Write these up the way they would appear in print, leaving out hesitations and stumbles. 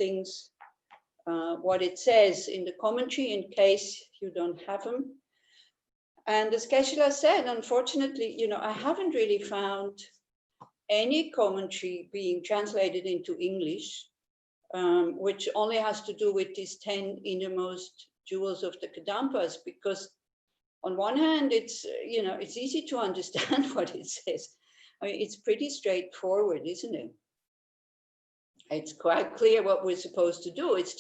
things, what it says in the commentary in case you don't have them. And as Geshe said, unfortunately, you know, I haven't really found any commentary being translated into English, which only has to do with these 10 innermost jewels of the Kadampas, because on one hand, it's, you know, it's easy to understand what it says. I mean, it's pretty straightforward, isn't it? It's quite clear what we're supposed to do. It's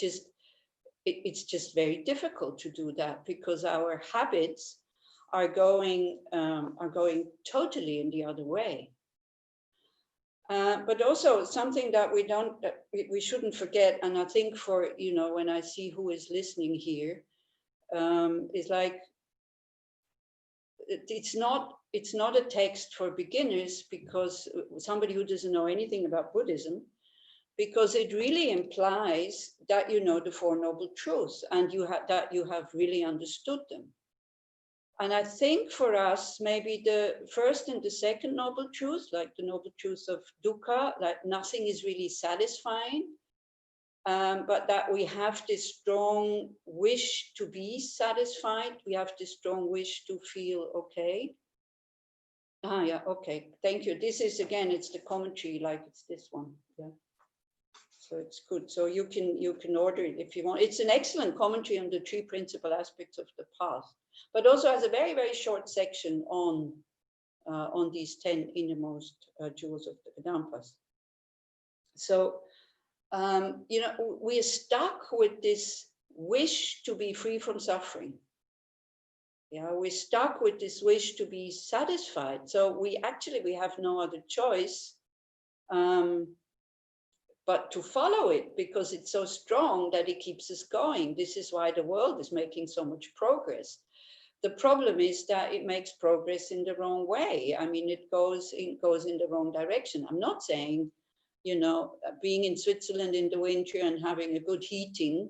just very difficult to do that because our habits are going totally in the other way. But also something that we shouldn't forget, and I think for, you know, when I see who is listening here, is like, it's not a text for beginners, because somebody who doesn't know anything about Buddhism, because it really implies that you know the Four Noble Truths and that you have really understood them. And I think for us, maybe the first and the second noble truth, like the noble truth of dukkha, like nothing is really satisfying, but that we have this strong wish to be satisfied. We have this strong wish to feel okay. Ah, yeah, okay, thank you. This is, again, it's the commentary, like it's this one, yeah. So it's good. So you can order it if you want. It's an excellent commentary on the three principal aspects of the path, but also has a very, very short section on these 10 innermost jewels of the Kadampas. So, you know, we are stuck with this wish to be free from suffering. Yeah, we're stuck with this wish to be satisfied. So we have no other choice but to follow it, because it's so strong that it keeps us going. This is why the world is making so much progress. The problem is that it makes progress in the wrong way. I mean, it goes in the wrong direction. I'm not saying, you know, being in Switzerland in the winter and having a good heating,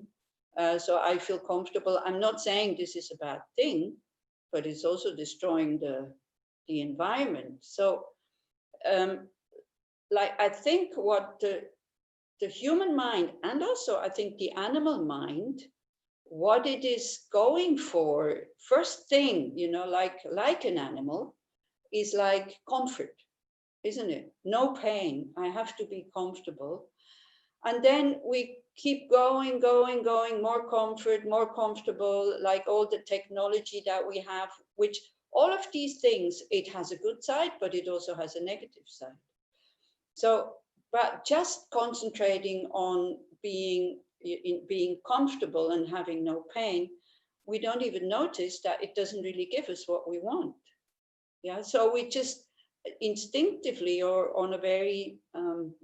so I feel comfortable. I'm not saying this is a bad thing, but it's also destroying the environment. So, like, I think what the human mind, and also I think the animal mind, what it is going for, first thing, you know, like an animal, is like comfort, isn't it? No pain. I have to be comfortable. And then we keep going, more comfort, more comfortable, like all the technology that we have, which all of these things, it has a good side, but it also has a negative side. So, but just concentrating on being comfortable and having no pain, we don't even notice that it doesn't really give us what we want. Yeah, so we just instinctively, or on a very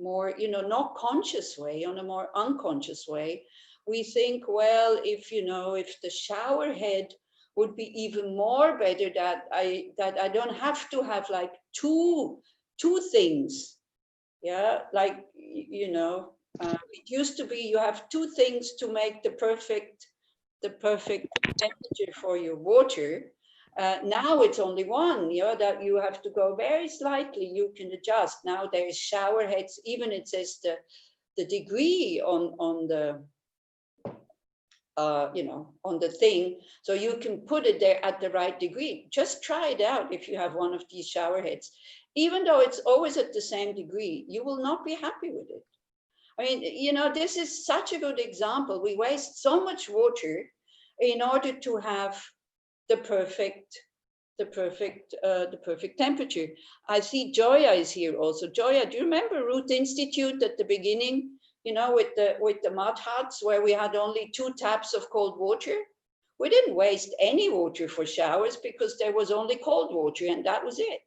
more, you know, not conscious way, on a more unconscious way, we think, well, if, you know, if the shower head would be even more better, that I don't have to have like two things. Yeah, like, you know, it used to be you have two things to make the perfect temperature for your water. Now it's only one, you know, that you have to go very slightly, you can adjust. Now there's shower heads, even it says the degree on the, you know, on the thing, so you can put it there at the right degree. Just try it out if you have one of these shower heads. Even though it's always at the same degree, you will not be happy with it. I mean, you know, this is such a good example. We waste so much water in order to have the perfect temperature. I see Joya is here also. Joya, do you remember Root Institute at the beginning? You know, with the mud huts where we had only 2 taps of cold water. We didn't waste any water for showers because there was only cold water and that was it.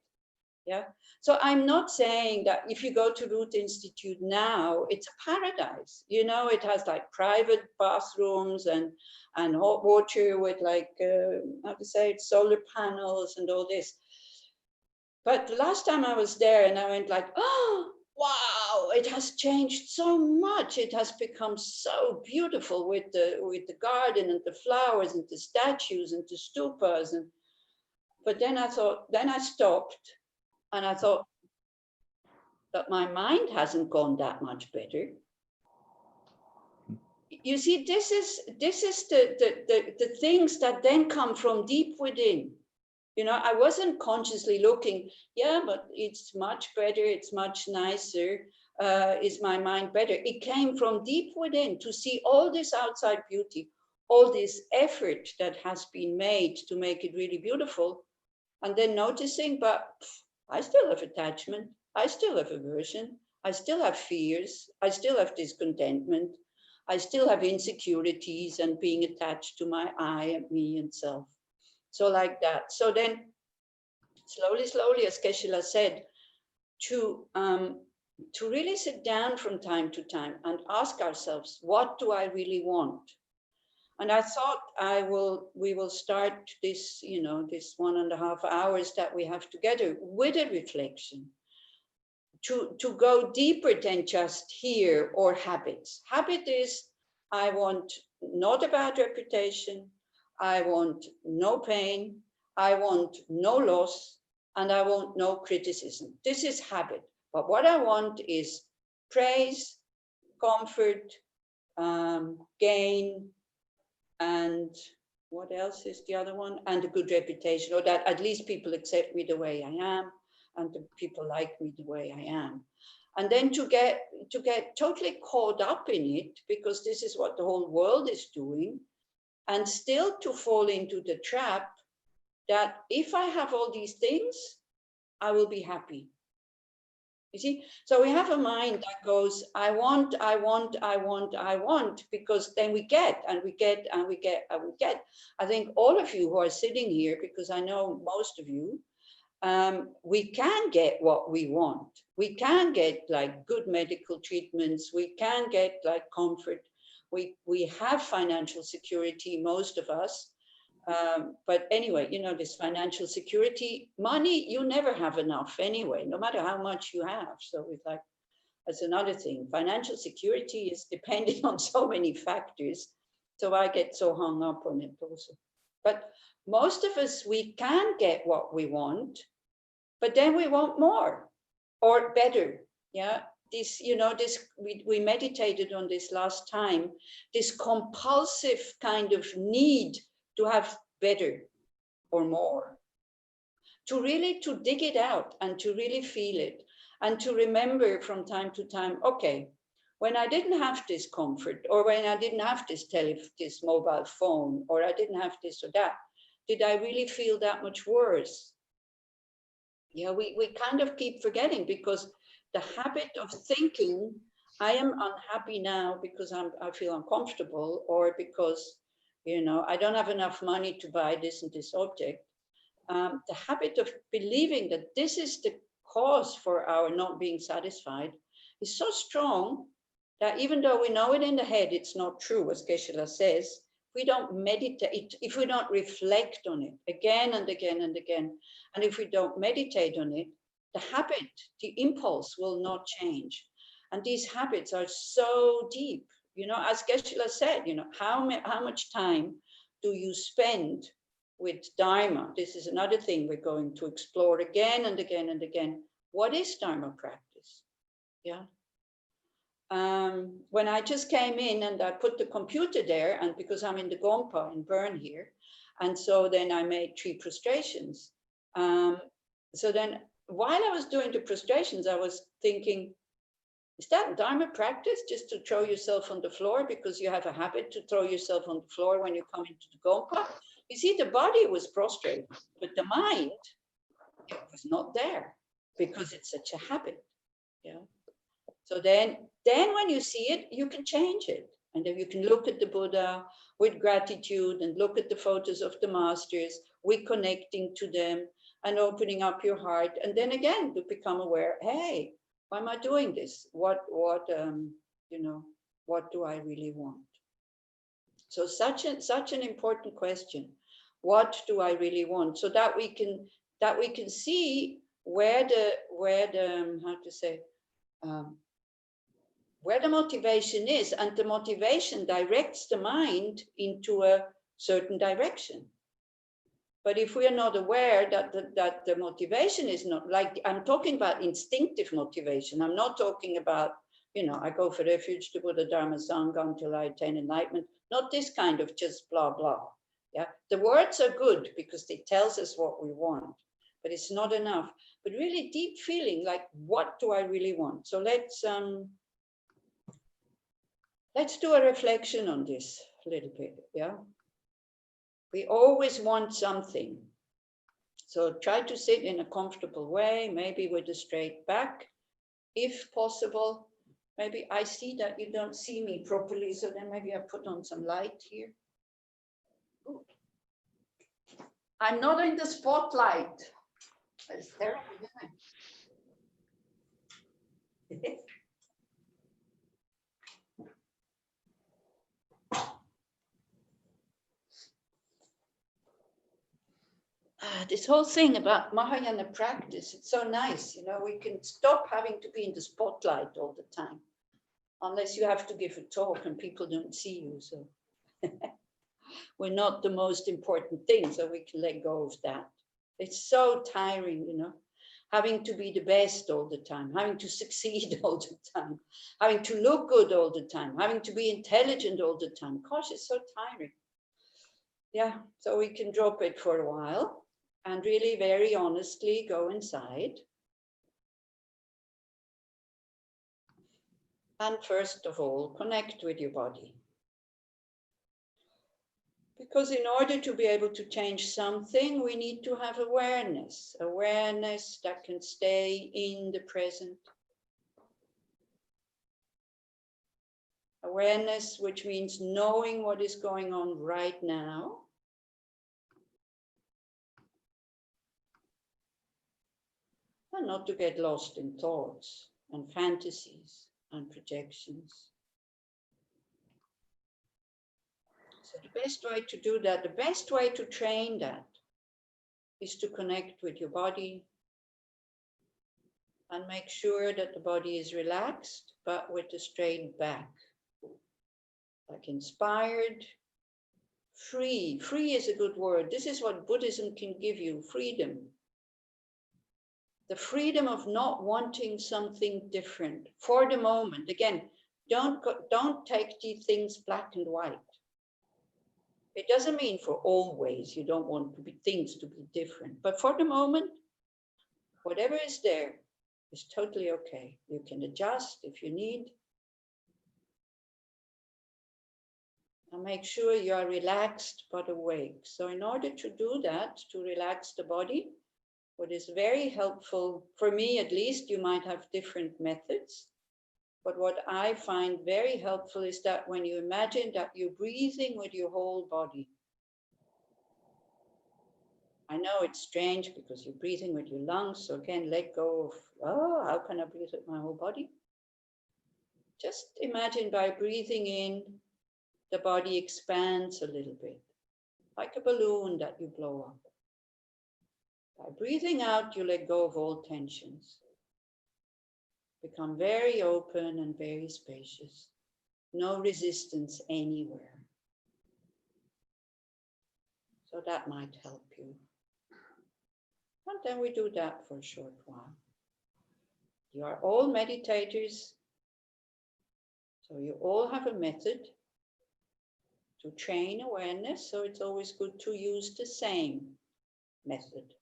Yeah. So I'm not saying that if you go to Root Institute now, it's a paradise. You know, it has like private bathrooms and hot water with like, how to say it, solar panels and all this. But the last time I was there and I went like, oh, wow, it has changed so much. It has become so beautiful with the garden and the flowers and the statues and the stupas. But then I stopped. And I thought that my mind hasn't gone that much better. you see, this is the things that then come from deep within. You know, I wasn't consciously looking, yeah, but it's much better, it's much nicer. Is my mind better? It came from deep within to see all this outside beauty, all this effort that has been made to make it really beautiful, and then noticing, but I still have attachment, I still have aversion, I still have fears, I still have discontentment, I still have insecurities and being attached to my I and me and self. So like that. So then slowly, as Geshe said, to really sit down from time to time and ask ourselves, what do I really want? And I thought we will start this, this 1.5 hours that we have together with a reflection to go deeper than just here or habits. Habit is, I want not a bad reputation, I want no pain, I want no loss, and I want no criticism. This is habit. But what I want is praise, comfort, gain, and what else is the other one? And a good reputation, or that at least people accept me the way I am, and the people like me the way I am. And then to get totally caught up in it, because this is what the whole world is doing, and still to fall into the trap that if I have all these things, I will be happy. You see, so we have a mind that goes, I want, I want, I want, I want, because then we get and we get and we get and we get. I think all of you who are sitting here, because I know most of you, we can get what we want. We can get like good medical treatments. We can get like comfort. We have financial security, most of us. But anyway, this financial security, money, you never have enough anyway, no matter how much you have. So it's like, that's another thing. Financial security is depending on so many factors. So I get so hung up on it also. But most of us, we can get what we want, but then we want more or better. Yeah. This, we meditated on this last time, this compulsive kind of need to have better or more, to dig it out and to really feel it, and to remember from time to time, okay, when I didn't have this comfort, or when I didn't have this mobile phone, or I didn't have this or that, did I really feel that much worse? Yeah, we kind of keep forgetting, because the habit of thinking, I am unhappy now because I feel uncomfortable, or because, I don't have enough money to buy this and this object. The habit of believing that this is the cause for our not being satisfied is so strong that even though we know it in the head, it's not true, as Geshe says, we don't meditate, if we don't reflect on it again and again and again, and if we don't meditate on it, the habit, the impulse will not change. And these habits are so deep, as Geshe said, how much time do you spend with Dharma? This is another thing we're going to explore again and again and again. What is Dharma practice? Yeah. When I just came in and I put the computer there, and because I'm in the Gompa in Bern here, and so then I made 3 prostrations. So then while I was doing the prostrations, I was thinking, is that Dharma practice, just to throw yourself on the floor because you have a habit to throw yourself on the floor when you come into the Gompa? You see, the body was prostrate, but the mind, it was not there because it's such a habit. Yeah. So then when you see it, you can change it. And then you can look at the Buddha with gratitude and look at the photos of the masters, reconnecting to them and opening up your heart. And then again, to become aware, hey, why am I doing this? What do I really want? So such an important question. What do I really want? So that we can see where the how to say, where the motivation is, and the motivation directs the mind into a certain direction. But if we are not aware that the motivation is not, like, I'm talking about instinctive motivation. I'm not talking about you know, I go for refuge to Buddha Dharma Sangha until I attain enlightenment. Not this kind of just blah, blah. Yeah, the words are good because they tells us what we want, but it's not enough. But really deep feeling, like, what do I really want? So let's do a reflection on this a little bit. Yeah, we always want something. So try to sit in a comfortable way, maybe with a straight back, if possible. Maybe I see that you don't see me properly, so then maybe I put on some light here. Ooh. I'm not in the spotlight. It's terrible, isn't it? This whole thing about Mahayana practice, it's so nice. You know, we can stop having to be in the spotlight all the time, unless you have to give a talk and people don't see you. So we're not the most important thing, so we can let go of that. It's so tiring, you know, having to be the best all the time, having to succeed all the time, having to look good all the time, having to be intelligent all the time. Gosh, it's so tiring. Yeah, so we can drop it for a while and really very honestly go inside. And first of all, connect with your body. Because in order to be able to change something, we need to have awareness, awareness that can stay in the present. Awareness, which means knowing what is going on right now. And not to get lost in thoughts and fantasies and projections. So the best way to do that, the best way to train that is to connect with your body and make sure that the body is relaxed, but with a straight back. Like inspired, free. Free is a good word. This is what Buddhism can give you, freedom. The freedom of not wanting something different for the moment. Again, don't take these things black and white. It doesn't mean for always you don't want things to be different, but for the moment, whatever is there is totally okay. You can adjust if you need. And make sure you are relaxed but awake. So in order to do that, to relax the body, what is very helpful, for me at least, you might have different methods, but what I find very helpful is that when you imagine that you're breathing with your whole body. I know it's strange because you're breathing with your lungs, so again, let go of, oh, how can I breathe with my whole body? Just imagine by breathing in, the body expands a little bit, like a balloon that you blow up. By breathing out, you let go of all tensions. Become very open and very spacious. No resistance anywhere. So that might help you. And then we do that for a short while. You are all meditators, so you all have a method to train awareness, so it's always good to use the same method.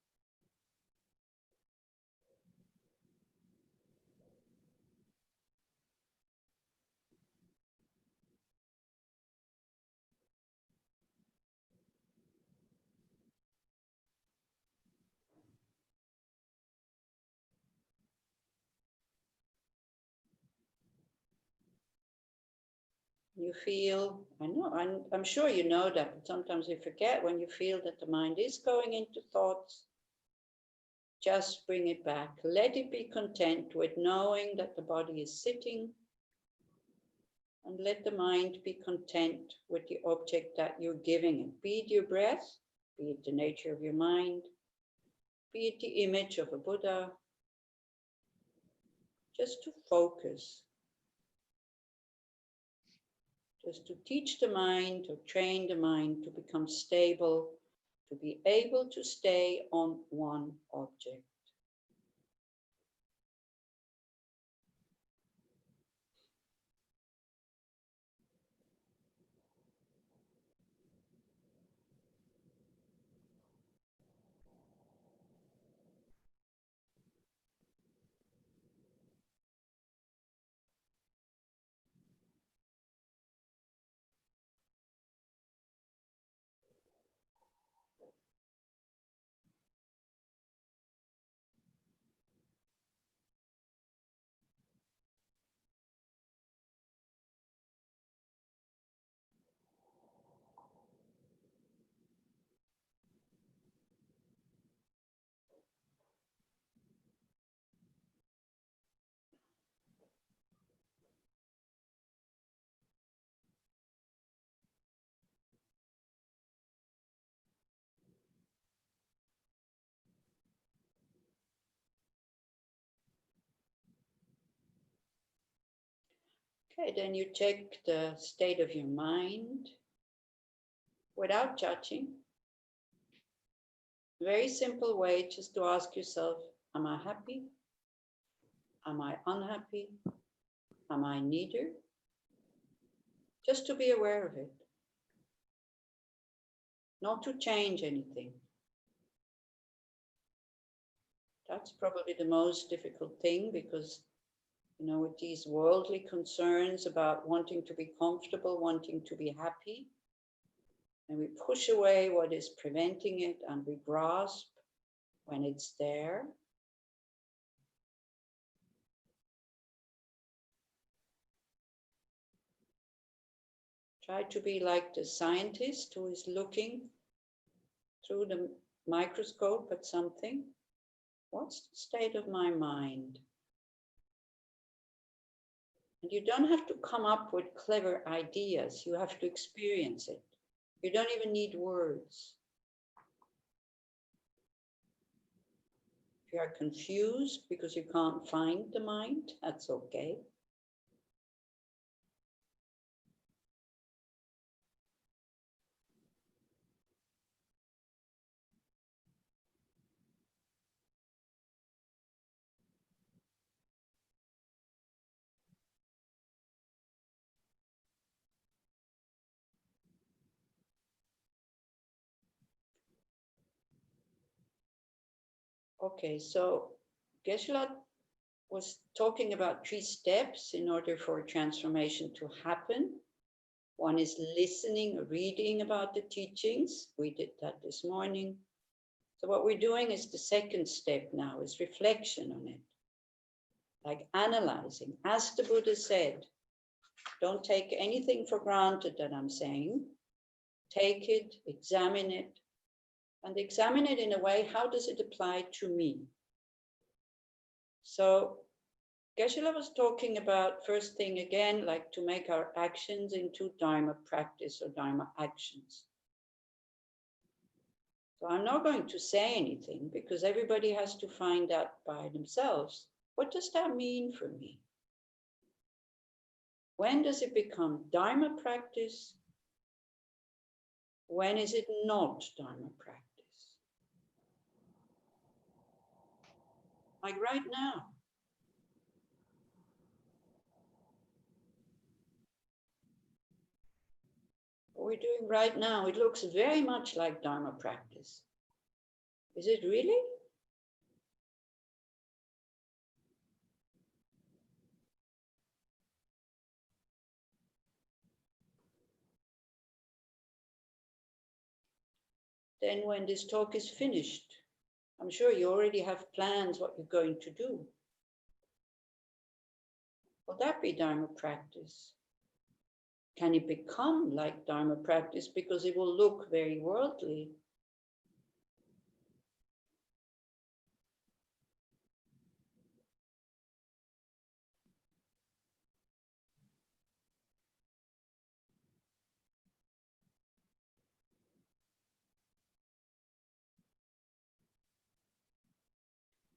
You feel, I know, I'm sure you know that, but sometimes you forget when you feel that the mind is going into thoughts. Just bring it back. Let it be content with knowing that the body is sitting, and let the mind be content with the object that you're giving it. Be it your breath, be it the nature of your mind, be it the image of a Buddha. Just to focus. Just to teach the mind or train the mind to become stable, to be able to stay on one object. Okay, then you check the state of your mind without judging. Very simple way just to ask yourself, am I happy? Am I unhappy? Am I neither? Just to be aware of it. Not to change anything. That's probably the most difficult thing because, with these worldly concerns about wanting to be comfortable, wanting to be happy, and we push away what is preventing it and we grasp when it's there. Try to be like the scientist who is looking through the microscope at something. What's the state of my mind? And you don't have to come up with clever ideas. You have to experience it. You don't even need words. If you are confused because you can't find the mind, that's okay. Okay, so Geshe was talking about 3 steps in order for transformation to happen. One is listening, reading about the teachings. We did that this morning. So what we're doing is the second step now, is reflection on it. Like analyzing, as the Buddha said, don't take anything for granted that I'm saying. Take it, examine it, and examine it in a way, how does it apply to me? So Geshe was talking about, first thing again, like to make our actions into Dharma practice or Dharma actions. So I'm not going to say anything because everybody has to find out by themselves. What does that mean for me? When does it become Dharma practice? When is it not Dharma practice? Like right now. What we're doing right now, it looks very much like Dharma practice. Is it really? Then when this talk is finished, I'm sure you already have plans what you're going to do. Will that be Dharma practice? Can it become like Dharma practice because it will look very worldly?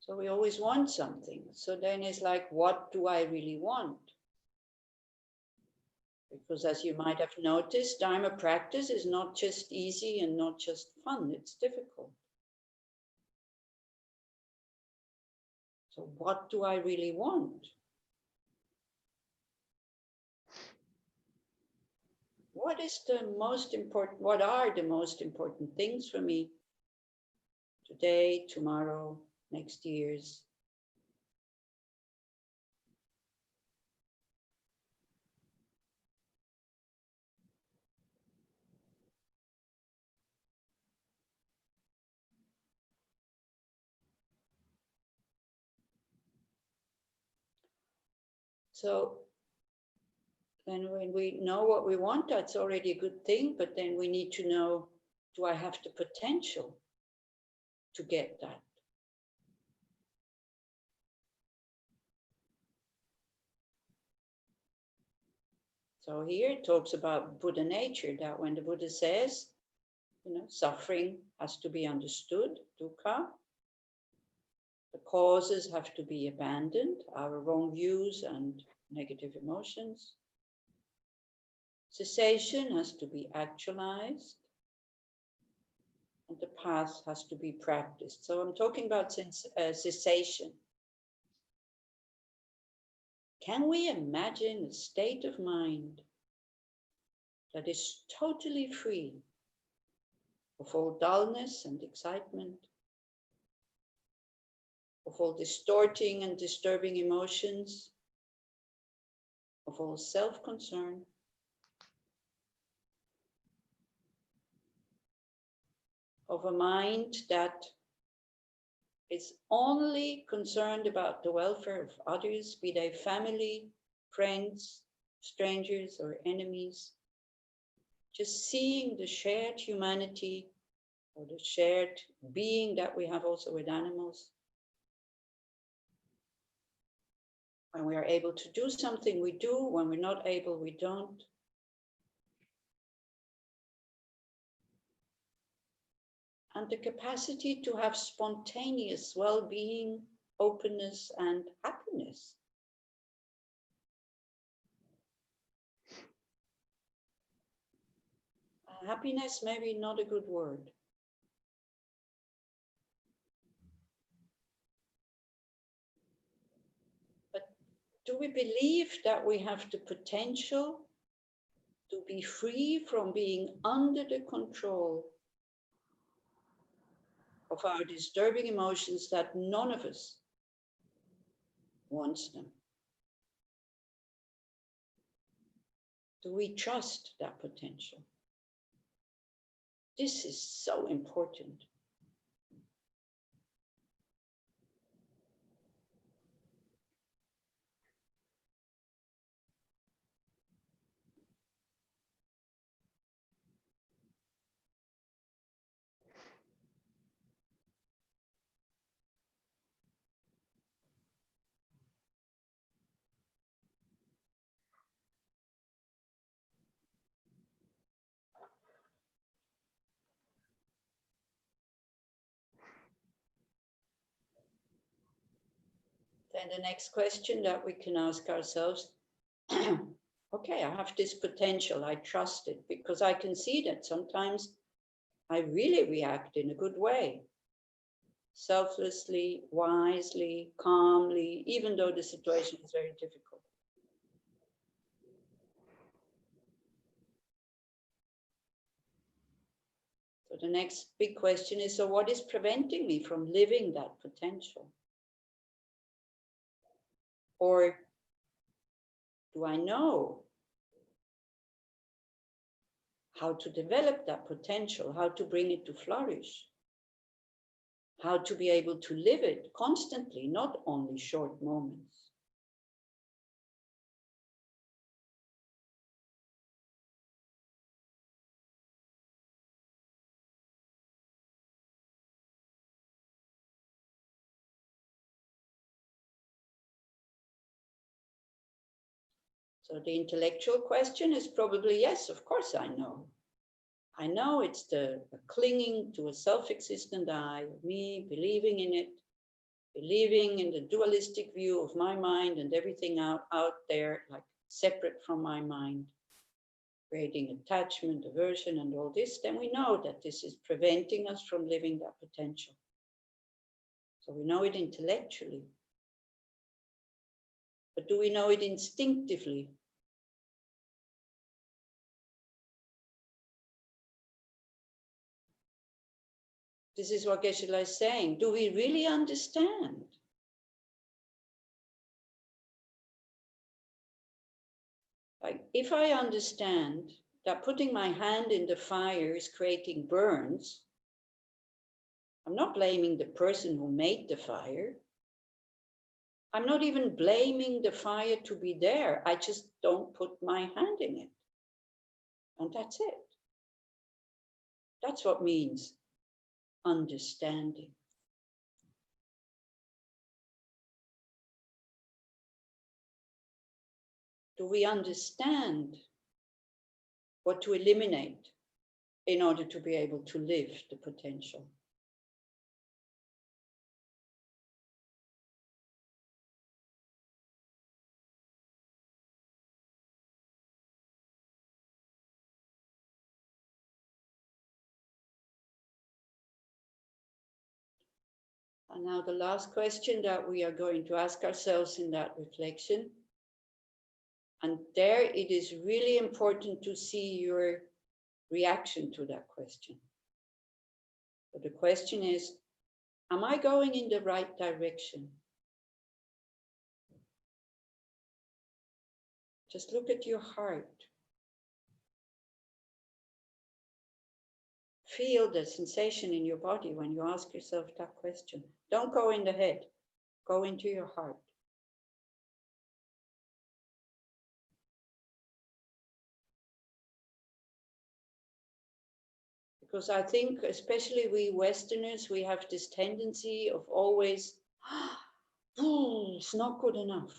So we always want something. So then it's like, what do I really want? Because as you might have noticed, Dharma practice is not just easy and not just fun, it's difficult. So what do I really want? What are the most important things for me today, tomorrow, next year's? So then when we know what we want, that's already a good thing, but then we need to know, do I have the potential to get that? So here it talks about Buddha nature, that when the Buddha says, suffering has to be understood, dukkha, the causes have to be abandoned, our wrong views and negative emotions. Cessation has to be actualized, and the path has to be practiced. So I'm talking about cessation. Can we imagine a state of mind that is totally free of all dullness and excitement, of all distorting and disturbing emotions, of all self-concern, of a mind that is only concerned about the welfare of others, be they family, friends, strangers, or enemies, just seeing the shared humanity or the shared being that we have also with animals. When we are able to do something, we do. When we're not able, we don't. And the capacity to have spontaneous well-being, openness, and happiness. Happiness, maybe not a good word. But do we believe that we have the potential to be free from being under the control of our disturbing emotions, that none of us wants them? Do we trust that potential? This is so important. Then the next question that we can ask ourselves, okay, I have this potential, I trust it, because I can see that sometimes I really react in a good way, selflessly, wisely, calmly, even though the situation is very difficult. So the next big question is, so what is preventing me from living that potential? Or do I know how to develop that potential, how to bring it to flourish, how to be able to live it constantly, not only short moments? So the intellectual question is probably, yes, of course I know. I know it's the clinging to a self-existent I, me believing in it, believing in the dualistic view of my mind and everything out there, like separate from my mind, creating attachment, aversion, and all this. Then we know that this is preventing us from living that potential. So we know it intellectually. But do we know it instinctively? This is what Geshe is saying. Do we really understand? Like, if I understand that putting my hand in the fire is creating burns, I'm not blaming the person who made the fire. I'm not even blaming the fire to be there. I just don't put my hand in it. And that's it. That's what means understanding. Do we understand what to eliminate in order to be able to live the potential? And now the last question that we are going to ask ourselves in that reflection. And there it is really important to see your reaction to that question. So the question is, am I going in the right direction? Just look at your heart. Feel the sensation in your body when you ask yourself that question. Don't go in the head, go into your heart. Because I think, especially we Westerners, we have this tendency of always, oh, it's not good enough.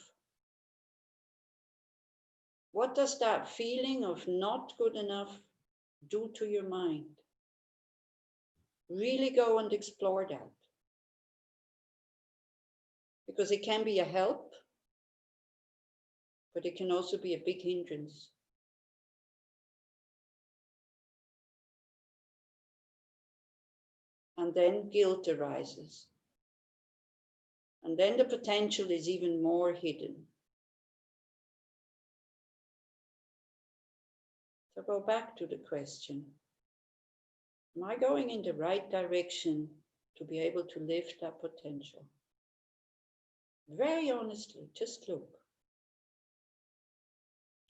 What does that feeling of not good enough do to your mind? Really go and explore that. Because it can be a help, but it can also be a big hindrance. And then guilt arises. And then the potential is even more hidden. So go back to the question. Am I going in the right direction to be able to live that potential? Very honestly, just look.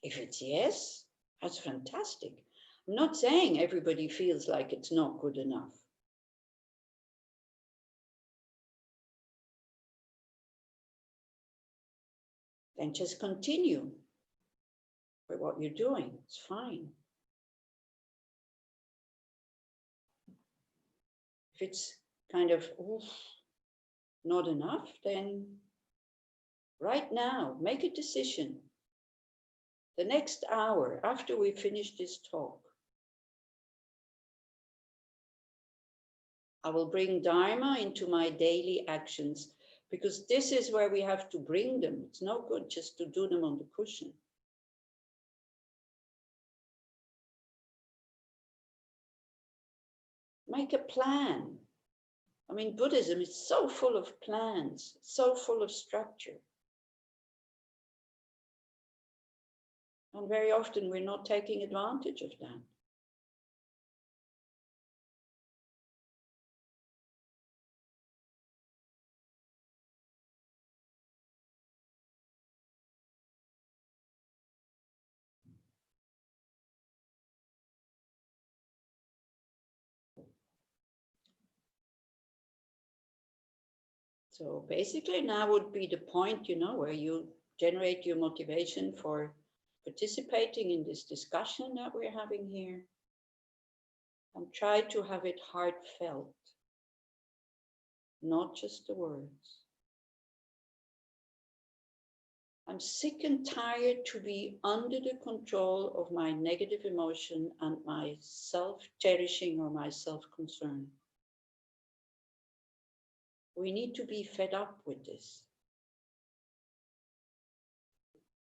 If it's yes, that's fantastic. I'm not saying everybody feels like it's not good enough. Then just continue with what you're doing. It's fine. If it's kind of not enough, then right now, make a decision. The next hour after we finish this talk, I will bring Dharma into my daily actions, because this is where we have to bring them. It's no good just to do them on the cushion. Make a plan. I mean, Buddhism is so full of plans, so full of structure. And very often we're not taking advantage of that. So basically now would be the point, where you generate your motivation for participating in this discussion that we're having here. And try to have it heartfelt, not just the words. I'm sick and tired to be under the control of my negative emotion and my self-cherishing or my self-concern. We need to be fed up with this.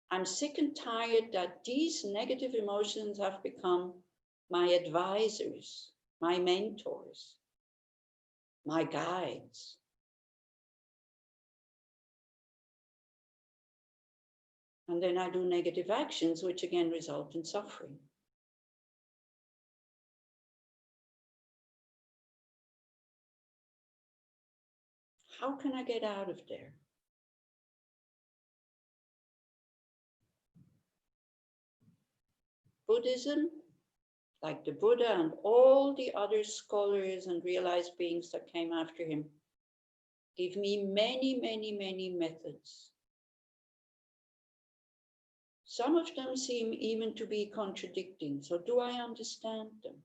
I'm sick and tired that these negative emotions have become my advisors, my mentors, my guides. And then I do negative actions, which again result in suffering. How can I get out of there? Buddhism, like the Buddha and all the other scholars and realized beings that came after him, give me many, many, many methods. Some of them seem even to be contradicting. So do I understand them?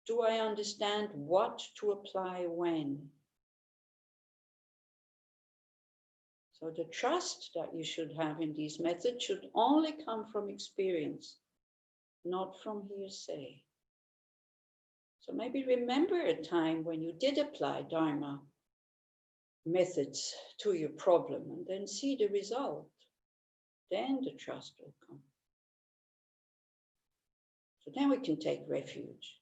Do I understand what to apply when? So the trust that you should have in these methods should only come from experience, not from hearsay. So maybe remember a time when you did apply Dharma methods to your problem and then see the result. Then the trust will come. So then we can take refuge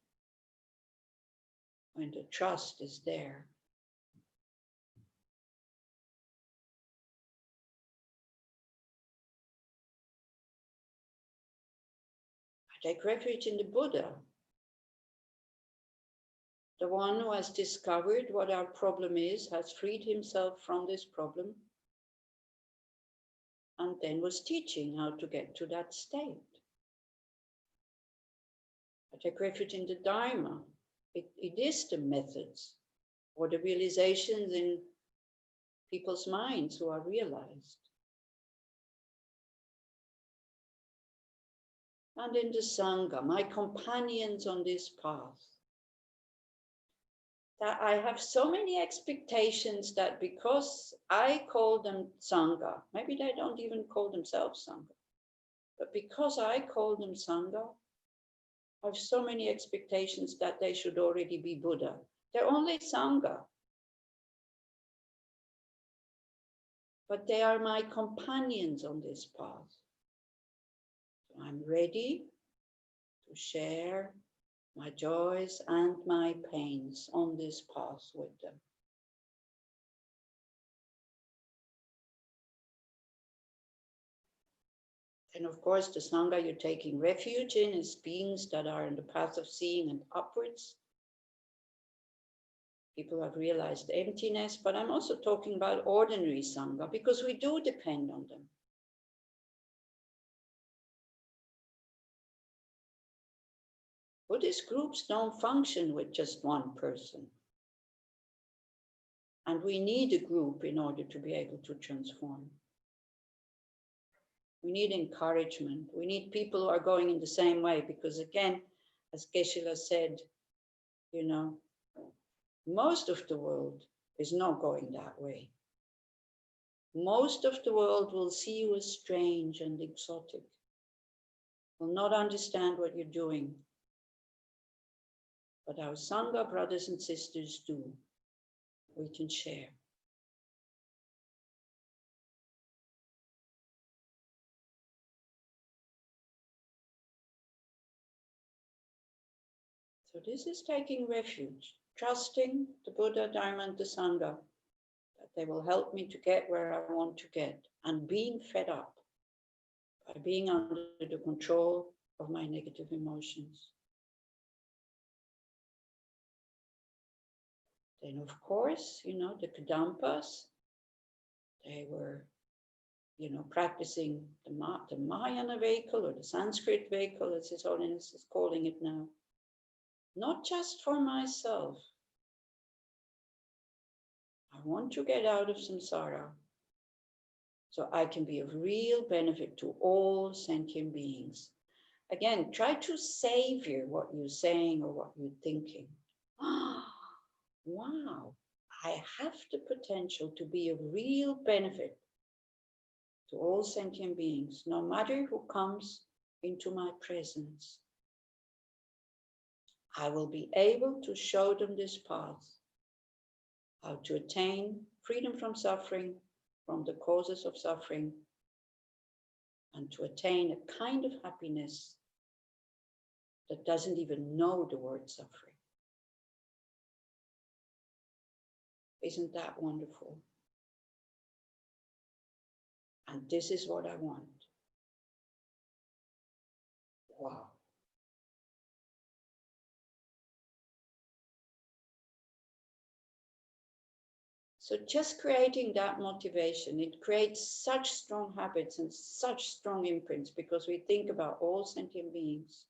when the trust is there. take refuge in the Buddha, the one who has discovered what our problem is, has freed himself from this problem, and then was teaching how to get to that state. I take refuge in the Dharma. It is the methods or the realizations in people's minds who are realized. And in the Sangha, my companions on this path. That I have so many expectations that because I call them Sangha, maybe they don't even call themselves Sangha, but because I call them Sangha, I have so many expectations that they should already be Buddha. They're only Sangha. But they are my companions on this path. So I'm ready to share my joys and my pains on this path with them. And of course, the Sangha you're taking refuge in is beings that are in the path of seeing and upwards. People have realized emptiness, but I'm also talking about ordinary Sangha because we do depend on them. Buddhist groups don't function with just one person. And we need a group in order to be able to transform. We need encouragement. We need people who are going in the same way because again, as Geshe said, most of the world is not going that way. Most of the world will see you as strange and exotic, will not understand what you're doing. But our Sangha brothers and sisters do. We can share. So this is taking refuge, trusting the Buddha, Dharma, and the Sangha, that they will help me to get where I want to get, and being fed up by being under the control of my negative emotions. Then, of course, the Kadampas, they were, practicing the Mahayana vehicle or the Sanskrit vehicle, as His Holiness is calling it now. Not just for myself. I want to get out of samsara so I can be of real benefit to all sentient beings. Again, try to savor what you're saying or what you're thinking. Wow, I have the potential to be of real benefit to all sentient beings, no matter who comes into my presence. I will be able to show them this path, how to attain freedom from suffering, from the causes of suffering, and to attain a kind of happiness that doesn't even know the word suffering. Isn't that wonderful? And this is what I want. Wow. So just creating that motivation, it creates such strong habits and such strong imprints because we think about all sentient beings.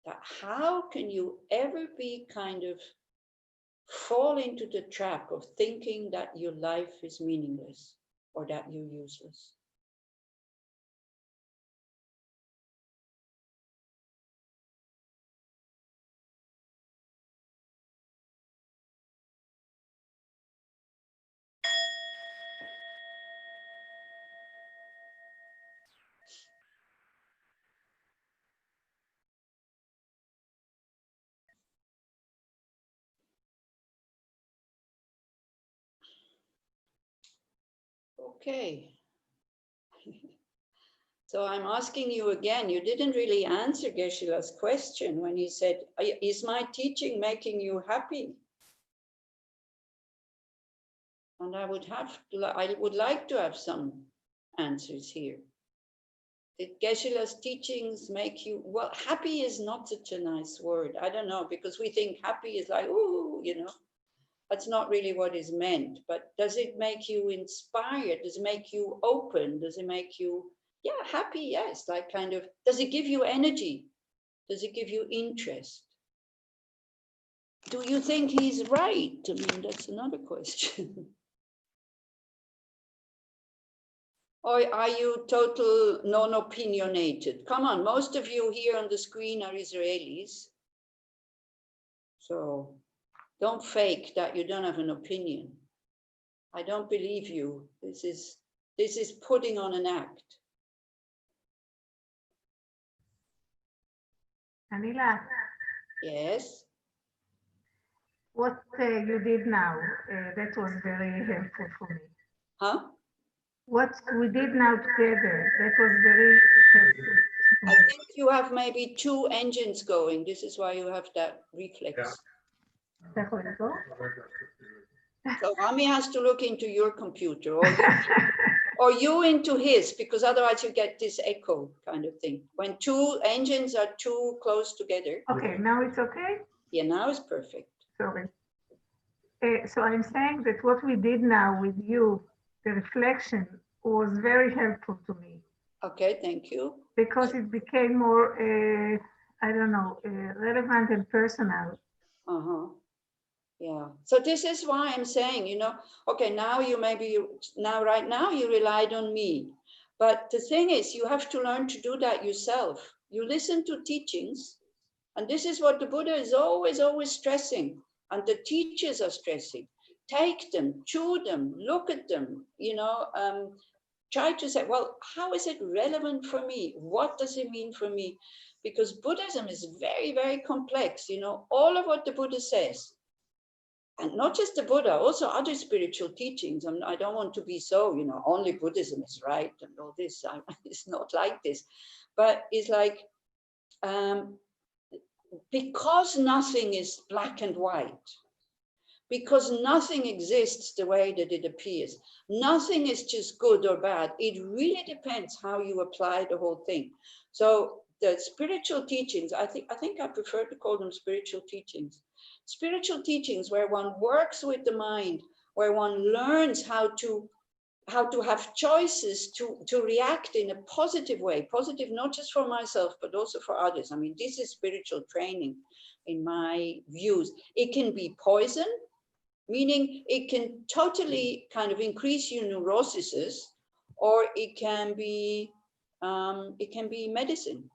That how can you ever be kind of fall into the trap of thinking that your life is meaningless or that you're useless? Okay. So I'm asking you again, you didn't really answer Geshe-la's question when he said, is my teaching making you happy? And I would like to have some answers here. Did Geshe-la's teachings make you, well, happy is not such a nice word. I don't know, because we think happy is like, ooh, you know, that's not really what is meant. But does it make you inspired? Does it make you open? Does it make you, yeah, happy? Yes, like kind of, does it give you energy? Does it give you interest? Do you think he's right? I mean, that's another question. Or are you total non-opinionated? Come on, most of you here on the screen are Israelis. So don't fake that you don't have an opinion. I don't believe you. This is putting on an act. Anila. Yes. What you did now, that was very helpful for me. Huh? What we did now together, that was very helpful. I think you have maybe two engines going. This is why you have that reflex. Yeah. So Rami has to look into your computer or you into his, because otherwise you get this echo kind of thing. When two engines are too close together. Okay, now it's okay? Yeah, now it's perfect. Sorry. So I'm saying that what we did now with you, the reflection, was very helpful to me. Okay, thank you. Because it became more, I don't know, relevant and personal. Uh-huh. Yeah. So this is why I'm saying, you know, okay, now right now you relied on me. But the thing is, you have to learn to do that yourself. You listen to teachings, and this is what the Buddha is always, always stressing, and the teachers are stressing. Take them, chew them, look at them, you know, try to say, well, how is it relevant for me? What does it mean for me? Because Buddhism is very, very complex, you know, all of what the Buddha says, and not just the Buddha, also other spiritual teachings. I don't want to be so, you know, only Buddhism is right and all this. It's not like this, but it's like, because nothing is black and white, because nothing exists the way that it appears, nothing is just good or bad. It really depends how you apply the whole thing. So the spiritual teachings, I think I prefer to call them spiritual teachings. Spiritual teachings where one works with the mind, where one learns how to have choices to react in a positive way, positive not just for myself, but also for others. I mean, this is spiritual training in my views. It can be poison, meaning it can totally kind of increase your neuroses, or it can be medicine.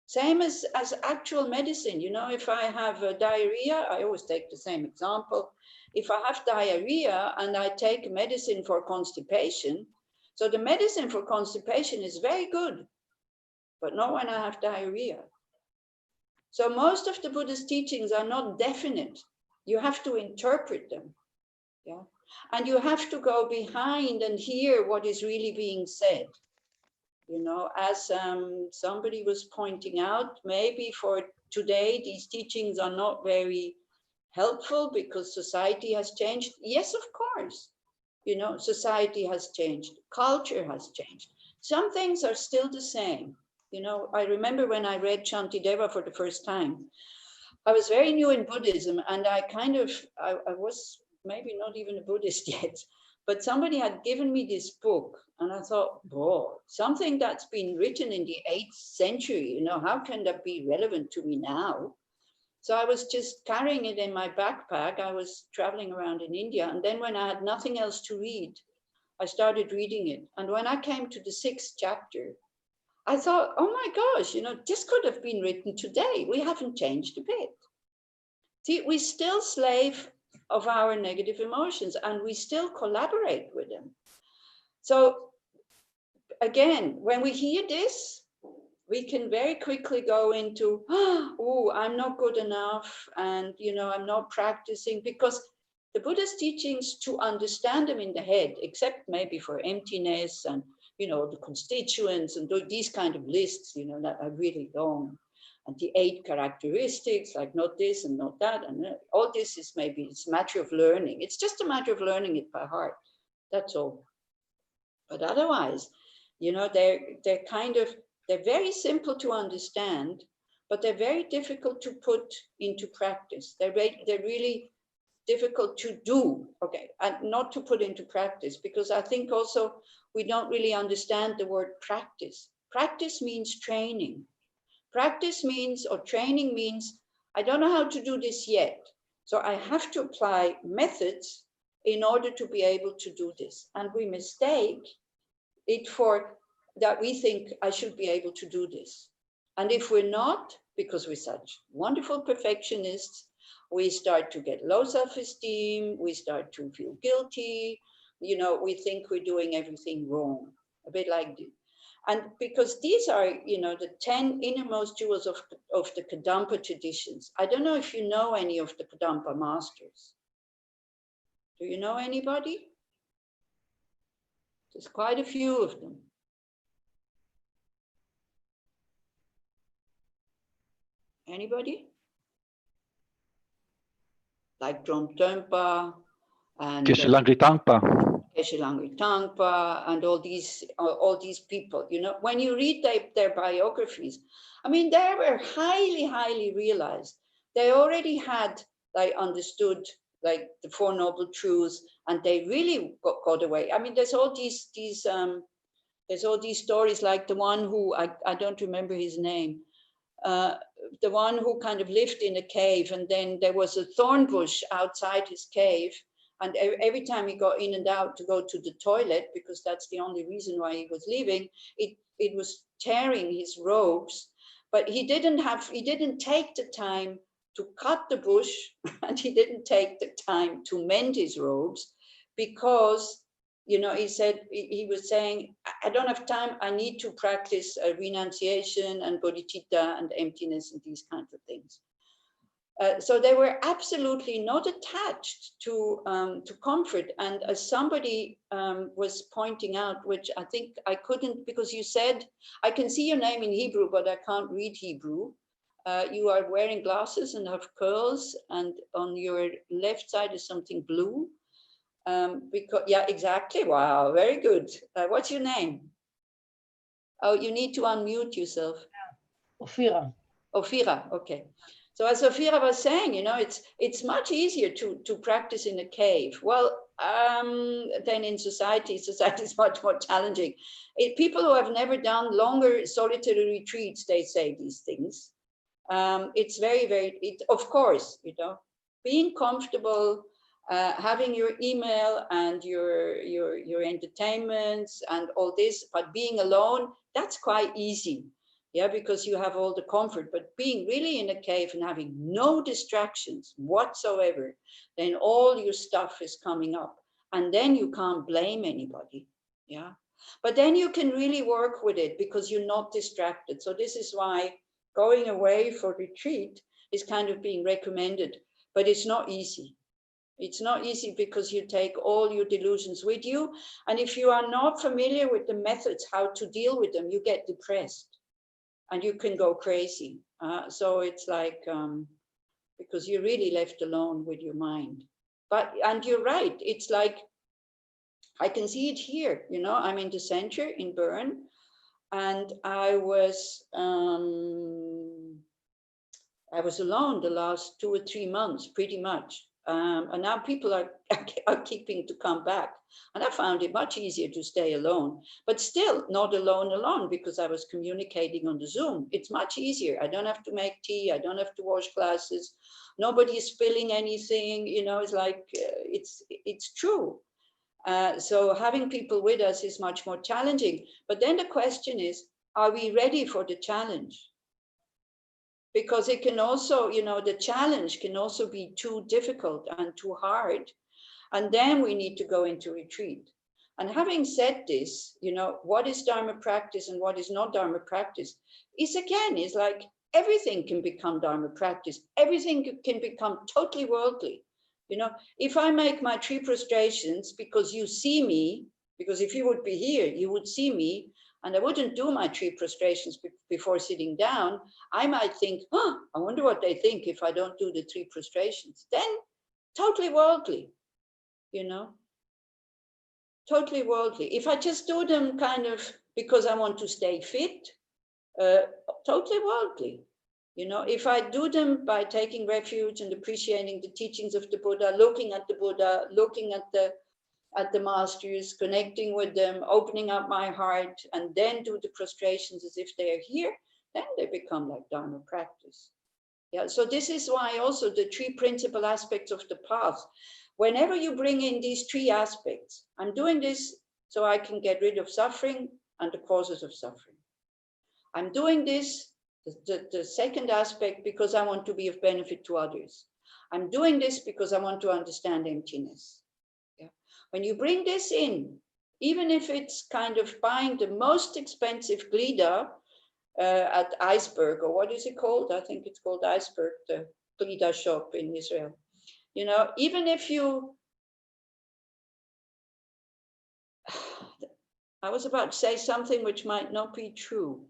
Same as actual medicine. You know, if I have diarrhea, I always take the same example. If I have diarrhea and I take medicine for constipation, so the medicine for constipation is very good, but not when I have diarrhea. So most of the Buddhist teachings are not definite. You have to interpret them. Yeah. And you have to go behind and hear what is really being said. You know, as somebody was pointing out, maybe for today, these teachings are not very helpful because society has changed. Yes, of course. You know, society has changed. Culture has changed. Some things are still the same. You know, I remember when I read Shantideva for the first time, I was very new in Buddhism, and I was maybe not even a Buddhist yet, but somebody had given me this book, and I thought, whoa, something that's been written in the 8th century, you know, how can that be relevant to me now? So I was just carrying it in my backpack. I was traveling around in India, and then when I had nothing else to read, I started reading it. And when I came to the 6th chapter, I thought, oh my gosh, you know, this could have been written today. We haven't changed a bit. See, we still slave of our negative emotions, and we still collaborate with them. So again, when we hear this, we can very quickly go into, oh, I'm not good enough, and you know, I'm not practicing, because the Buddha's teachings, to understand them in the head, except maybe for emptiness and, you know, the constituents and these kind of lists, you know, that are really long. And the 8 characteristics, like not this and not that, and all this is maybe, it's a matter of learning. It's just a matter of learning it by heart. That's all. But otherwise, You know, they're very simple to understand, but they're very difficult to put into practice. They're really difficult to do, okay, and not to put into practice, because I think also we don't really understand the word practice. Practice means training. Practice means, or training means, I don't know how to do this yet, so I have to apply methods in order to be able to do this. And we mistake it for that we think I should be able to do this. And if we're not, because we're such wonderful perfectionists, we start to get low self-esteem, we start to feel guilty, you know, we think we're doing everything wrong, a bit like this. And because these are, you know, the 10 innermost jewels of the Kadampa traditions. I don't know if you know any of the Kadampa masters. Do you know anybody? There's quite a few of them. Anybody? Like Trompa and Geshe Tangpa. Geshe Tangpa and all these people, you know, when you read their biographies, I mean, they were highly realized. They already had like understood like the Four Noble Truths, and they really got away. I mean, there's all these stories, like the one who I don't remember his name, the one who kind of lived in a cave, and then there was a thorn bush outside his cave, and every time he got in and out to go to the toilet, because that's the only reason why he was leaving, it was tearing his robes, but he didn't take the time to cut the bush and he didn't take the time to mend his robes, because you know, he said, he was saying, I don't have time. I need to practice renunciation and bodhicitta and emptiness and these kinds of things. So they were absolutely not attached to comfort. And as somebody was pointing out, which I think I couldn't, because you said, I can see your name in Hebrew, but I can't read Hebrew. You are wearing glasses and have curls, and on your left side is something blue. Because, yeah, exactly. Wow, very good. What's your name? Oh, you need to unmute yourself. Ophira. Ophira, okay. So as Ophira was saying, you know, it's much easier to practice in a cave. Well, than in society. Society is much more challenging. People who have never done longer solitary retreats, they say these things. It's of course, you know, being comfortable, having your email and your entertainments and all this, but being alone, that's quite easy. Yeah, because you have all the comfort, but being really in a cave and having no distractions whatsoever, then all your stuff is coming up, and then you can't blame anybody. Yeah, but then you can really work with it because you're not distracted. So this is why going away for retreat is kind of being recommended, but it's not easy. It's not easy because you take all your delusions with you. And if you are not familiar with the methods, how to deal with them, you get depressed and you can go crazy. So it's like, because you're really left alone with your mind. And you're right, it's like, I can see it here, you know, I'm in the center in Bern, and I was alone the last 2 or 3 months, pretty much. And now people are keeping to come back. And I found it much easier to stay alone, but still not alone, because I was communicating on the Zoom. It's much easier. I don't have to make tea. I don't have to wash glasses. Nobody is spilling anything. You know, it's like, it's true. So having people with us is much more challenging. But then the question is, are we ready for the challenge? Because it can also, you know, the challenge can also be too difficult and too hard. And then we need to go into retreat. And having said this, you know, what is Dharma practice and what is not Dharma practice is like everything can become Dharma practice. Everything can become totally worldly. You know, if I make my 3 prostrations because you see me, because if you would be here, you would see me, and I wouldn't do my 3 prostrations before sitting down, I might think, I wonder what they think if I don't do the 3 prostrations. Then totally worldly, you know, totally worldly. If I just do them kind of because I want to stay fit, totally worldly. You know, if I do them by taking refuge and appreciating the teachings of the Buddha, looking at the Buddha, looking at the masters, connecting with them, opening up my heart, and then do the prostrations as if they are here, then they become like Dharma practice. Yeah, so this is why also the three principal aspects of the path, whenever you bring in these three aspects, I'm doing this so I can get rid of suffering and the causes of suffering. I'm doing this, the second aspect, because I want to be of benefit to others. I'm doing this because I want to understand emptiness. Yeah. When you bring this in, even if it's kind of buying the most expensive glida at Iceberg, or what is it called? I think it's called Iceberg, the glida shop in Israel. You know, even if you, I was about to say something which might not be true.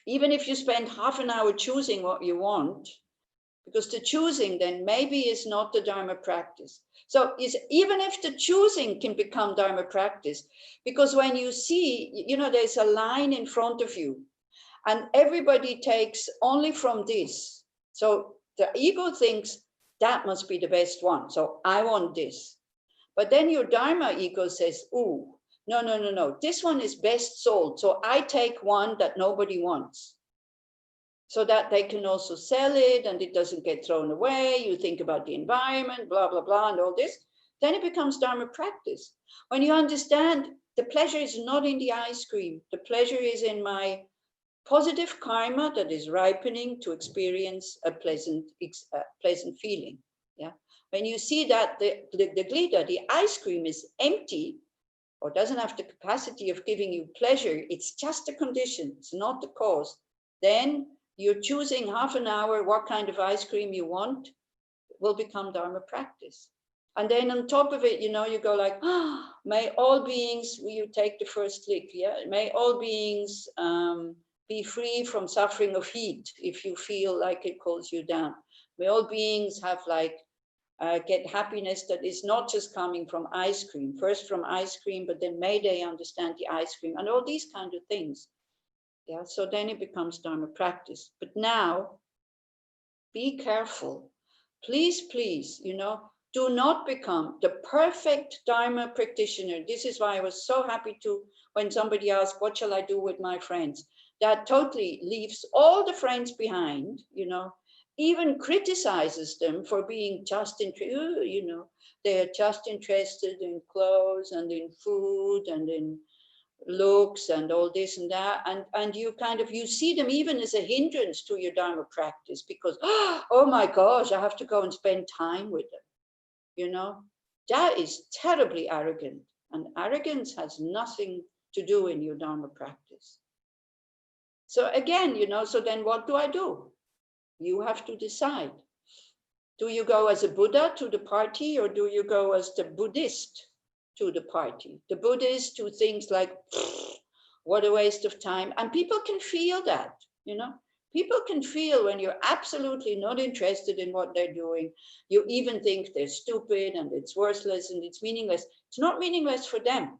Even if you spend half an hour choosing what you want, because the choosing then maybe is not the Dharma practice. So even if the choosing can become Dharma practice, because when you see, you know, there's a line in front of you and everybody takes only from this. So the ego thinks that must be the best one. So I want this. But then your Dharma ego says, ooh, no. This one is best sold. So I take one that nobody wants, so that they can also sell it and it doesn't get thrown away. You think about the environment, blah, blah, blah, and all this. Then it becomes Dharma practice. When you understand the pleasure is not in the ice cream, the pleasure is in my positive karma that is ripening to experience a pleasant feeling. Yeah. When you see that the glida, the ice cream, is empty or doesn't have the capacity of giving you pleasure, it's just a condition, it's not the cause, then you're choosing half an hour what kind of ice cream you want, will become Dharma practice. And then on top of it, you know, you go like, may all beings, will you take the first lick, yeah? May all beings be free from suffering of heat if you feel like it cools you down. May all beings have like, get happiness that is not just coming from ice cream, first from ice cream, but then may they understand the ice cream and all these kind of things. Yeah, so then it becomes Dharma practice. But now, be careful. Please, you know, do not become the perfect Dharma practitioner. This is why I was so happy to, when somebody asked, what shall I do with my friends? That totally leaves all the friends behind, you know, even criticizes them for being just interested, you know, they're just interested in clothes and in food and in looks and all this and that, and you kind of, you see them even as a hindrance to your Dharma practice, because oh my gosh, I have to go and spend time with them, you know. That is terribly arrogant, and arrogance has nothing to do in your Dharma practice. So again, you know, so then what do? You have to decide. Do you go as a Buddha to the party, or do you go as the Buddhist to the party? The Buddhist to things like, what a waste of time. And people can feel that, you know. People can feel when you're absolutely not interested in what they're doing. You even think they're stupid and it's worthless and it's meaningless. It's not meaningless for them.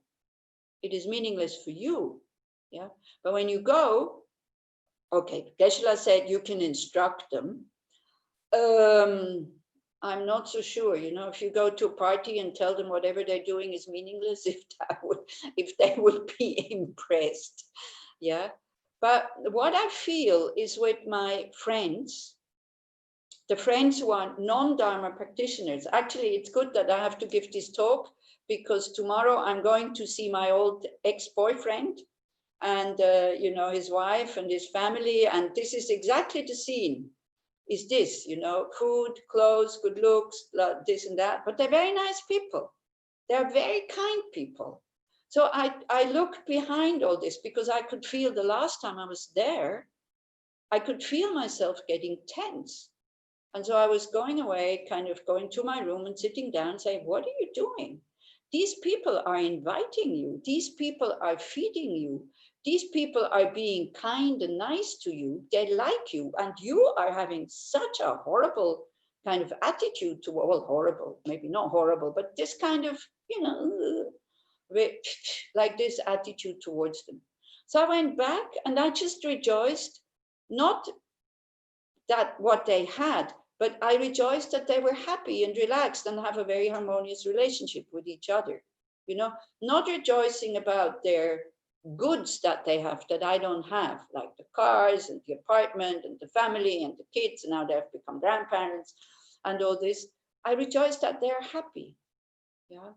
It is meaningless for you. Yeah. But when you go, okay, Geshe said you can instruct them. I'm not so sure, you know, if you go to a party and tell them whatever they're doing is meaningless, if they would be impressed. Yeah. But what I feel is with my friends, the friends who are non-Dharma practitioners, actually, it's good that I have to give this talk, because tomorrow I'm going to see my old ex-boyfriend and, you know, his wife and his family. And this is exactly the scene. Is this, you know, food, clothes, good looks, this and that, but they're very nice people. They're very kind people. So I looked behind all this, because I could feel the last time I was there, I could feel myself getting tense. And so I was going away, kind of going to my room and sitting down, saying, what are you doing? These people are inviting you. These people are feeding you. These people are being kind and nice to you. They like you. And you are having such a horrible kind of attitude to, well, horrible, maybe not horrible, but this kind of, you know, like this attitude towards them. So I went back and I just rejoiced, not that what they had, but I rejoiced that they were happy and relaxed and have a very harmonious relationship with each other. You know, not rejoicing about their goods that they have that I don't have, like the cars and the apartment and the family and the kids, and now they have become grandparents and all this. I rejoice that they're happy. Yeah.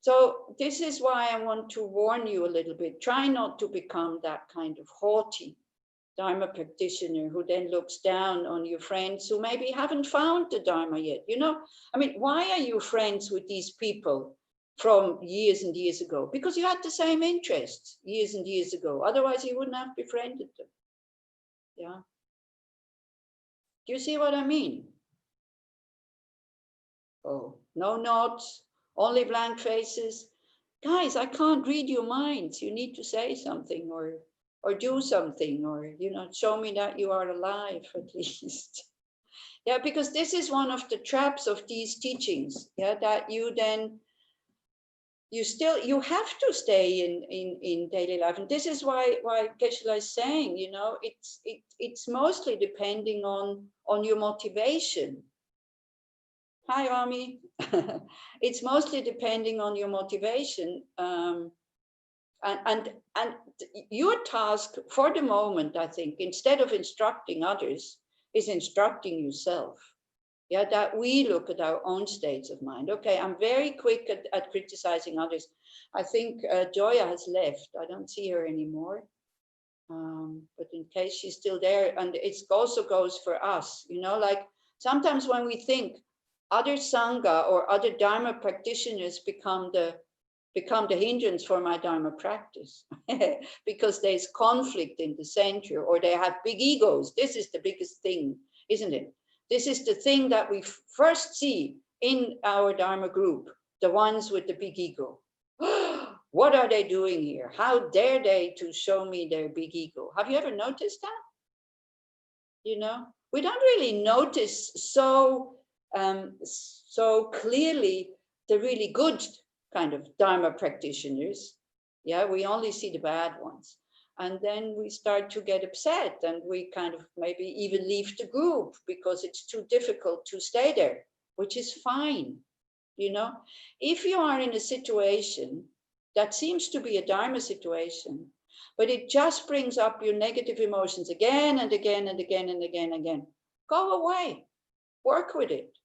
So this is why I want to warn you a little bit. Try not to become that kind of haughty Dharma practitioner who then looks down on your friends who maybe haven't found the Dharma yet. You know, I mean, why are you friends with these people from years and years ago? Because you had the same interests years and years ago. Otherwise, you wouldn't have befriended them. Yeah. Do you see what I mean? Oh, no nods, only blank faces. Guys, I can't read your minds. You need to say something or do something, or show me that you are alive at least. Yeah, because this is one of the traps of these teachings. Yeah, that you then you have to stay in daily life, and this is why Geshe is saying, it's mostly depending on your motivation. Hi, Rami. It's mostly depending on your motivation. And your task for the moment, I think, instead of instructing others, is instructing yourself. Yeah, that we look at our own states of mind. Okay, I'm very quick at criticizing others. I think Joya has left. I don't see her anymore. But in case she's still there, and it also goes for us, like sometimes when we think other Sangha or other Dharma practitioners become the hindrance for my Dharma practice because there's conflict in the center, or they have big egos. This is the biggest thing, isn't it? This is the thing that we first see in our Dharma group, the ones with the big ego. What are they doing here? How dare they to show me their big ego? Have you ever noticed that? We don't really notice so clearly the really good kind of Dharma practitioners. Yeah, we only see the bad ones. And then we start to get upset, and we kind of maybe even leave the group because it's too difficult to stay there, which is fine. If you are in a situation that seems to be a Dharma situation, but it just brings up your negative emotions again and again and again and again and again, go away, work with it.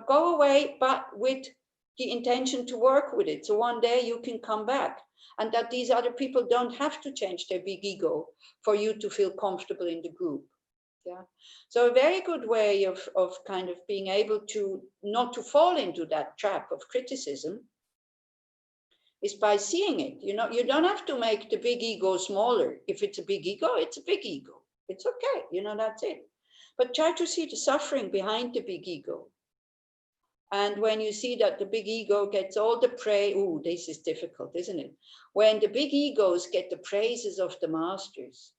Go away, but with the intention to work with it. So one day you can come back, and that these other people don't have to change their big ego for you to feel comfortable in the group. Yeah. So a very good way of kind of being able to not to fall into that trap of criticism is by seeing it. You don't have to make the big ego smaller. If it's a big ego, it's a big ego. It's okay. That's it. But try to see the suffering behind the big ego. And when you see that the big ego gets all the praise, oh, this is difficult, isn't it? When the big egos get the praises of the masters,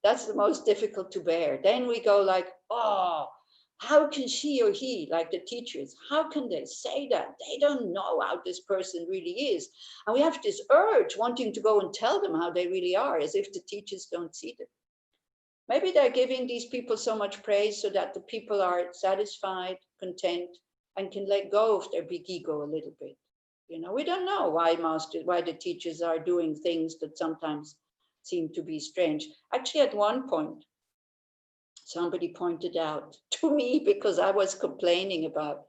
that's the most difficult to bear. Then we go like, oh, how can she or he, like the teachers, how can they say that? They don't know how this person really is. And we have this urge wanting to go and tell them how they really are, as if the teachers don't see them. Maybe they're giving these people so much praise so that the people are satisfied, content, and can let go of their big ego a little bit. We don't know why the teachers are doing things that sometimes seem to be strange. Actually, at one point, somebody pointed out to me, because I was complaining about,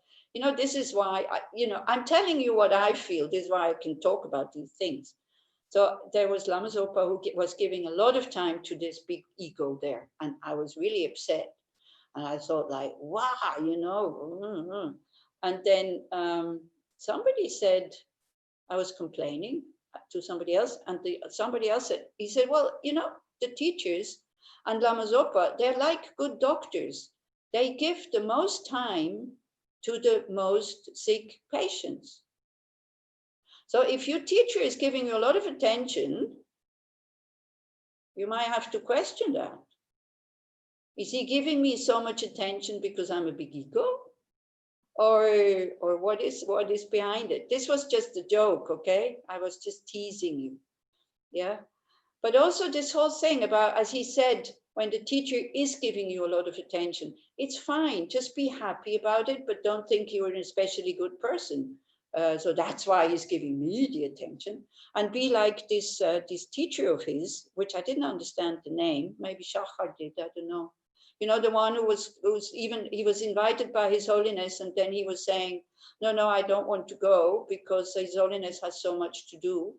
this is why, I'm telling you what I feel. This is why I can talk about these things. So there was Lama Zopa who was giving a lot of time to this big ego there. And I was really upset. And I thought like, wow, And then somebody said, I was complaining to somebody else. And somebody else said, he said, well, the teachers and Lama Zopa, they're like good doctors. They give the most time to the most sick patients. So if your teacher is giving you a lot of attention, you might have to question that. Is he giving me so much attention because I'm a big ego? Or what is behind it? This was just a joke, okay? I was just teasing you. Yeah. But also this whole thing about, as he said, when the teacher is giving you a lot of attention, it's fine. Just be happy about it, but don't think you're an especially good person. So that's why he's giving me the attention. And be like this teacher of his, which I didn't understand the name. Maybe Shachar did. I don't know. You know, the one who was even, he was invited by His Holiness, and then he was saying, no, no, I don't want to go because His Holiness has so much to do.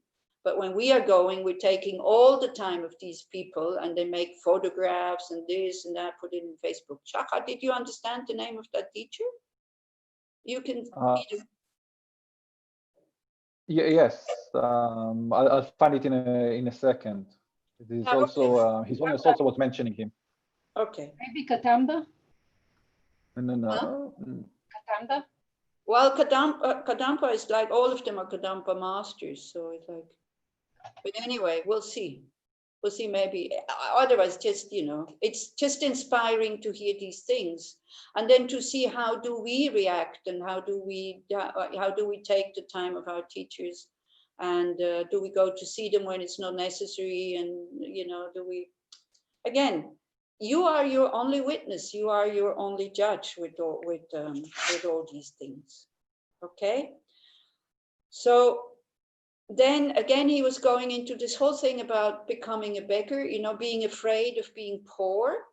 But when we are going, we're taking all the time of these people, and they make photographs and this and that, put it in Facebook. Shaka, did you understand the name of that teacher? You can. Yes, I'll find it in a second. It is also Okay. His Holiness also was mentioning him. Okay. Maybe Katamba. No. Katamba. Well, Kadampa is like, all of them are Kadampa masters, so it's like. But anyway, we'll see. We'll see. Maybe otherwise, just it's just inspiring to hear these things, and then to see how do we react, and how do we take the time of our teachers, and do we go to see them when it's not necessary, and do we again. You are your only witness. You are your only judge with all these things. Okay. So then again, he was going into this whole thing about becoming a beggar, being afraid of being poor.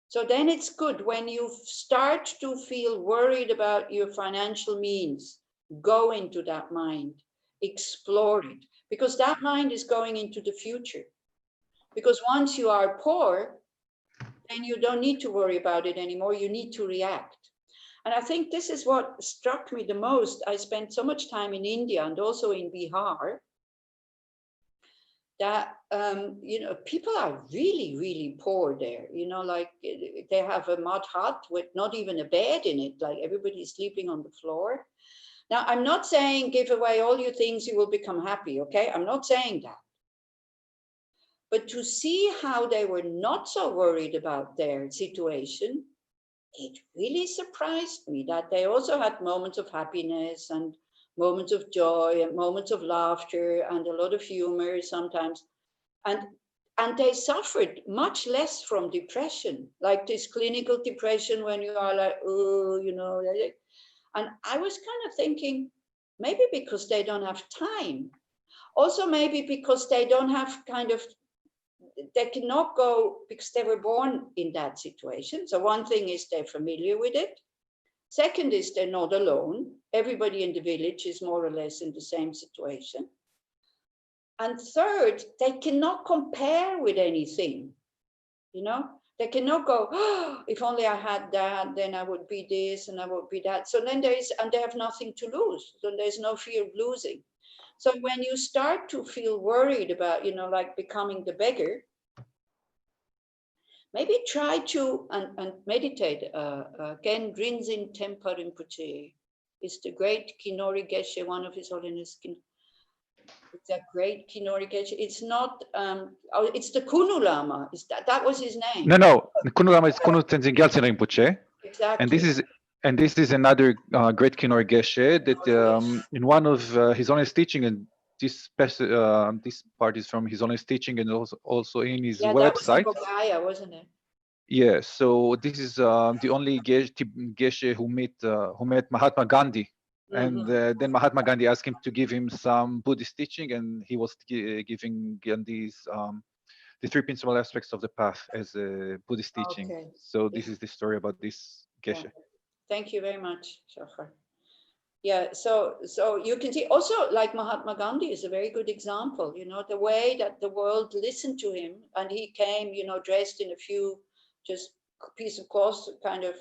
So then it's good when you start to feel worried about your financial means, go into that mind, explore it, because that mind is going into the future. Because once you are poor, then you don't need to worry about it anymore. You need to react. And I think this is what struck me the most. I spent so much time in India and also in Bihar that, people are really, really poor there. Like they have a mud hut with not even a bed in it. Like everybody's sleeping on the floor. Now, I'm not saying give away all your things, you will become happy. Okay. I'm not saying that. But to see how they were not so worried about their situation, it really surprised me that they also had moments of happiness and moments of joy and moments of laughter and a lot of humor sometimes. And they suffered much less from depression, like this clinical depression when you are like, oh, And I was kind of thinking, maybe because they don't have time. Also, maybe because they don't have they cannot go because they were born in that situation. So one thing is they're familiar with it. Second is they're not alone. Everybody in the village is more or less in the same situation. And third, they cannot compare with anything. They cannot go, oh, if only I had that, then I would be this and I would be that. So then and they have nothing to lose. So there's no fear of losing. So when you start to feel worried about, like becoming the beggar, maybe try to and meditate. Again, Rinzin Tempa Rinpoche is the great Kinori Geshe, one of His Holiness. It's a great Kinori Geshe. It's not, it's the Kunu Lama. That was his name. No. Kunu Lama is Kunu Tenzin Gyaltsen Rinpoche. Exactly. And this is another great Kinori Geshe that in one of His Holiness teaching, and this part is from His Holiness teaching, and also in his website. That was in Bogaya, wasn't it? Yeah, so this is the only Geshe who met Mahatma Gandhi, and then Mahatma Gandhi asked him to give him some Buddhist teaching, and he was giving Gandhi's the three principal aspects of the path as a Buddhist teaching. Okay. So this is the story about this Geshe. Yeah. Thank you very much, Shachar. Yeah, so you can see also, like Mahatma Gandhi is a very good example, the way that the world listened to him, and he came, dressed in a few just piece of cloth kind of,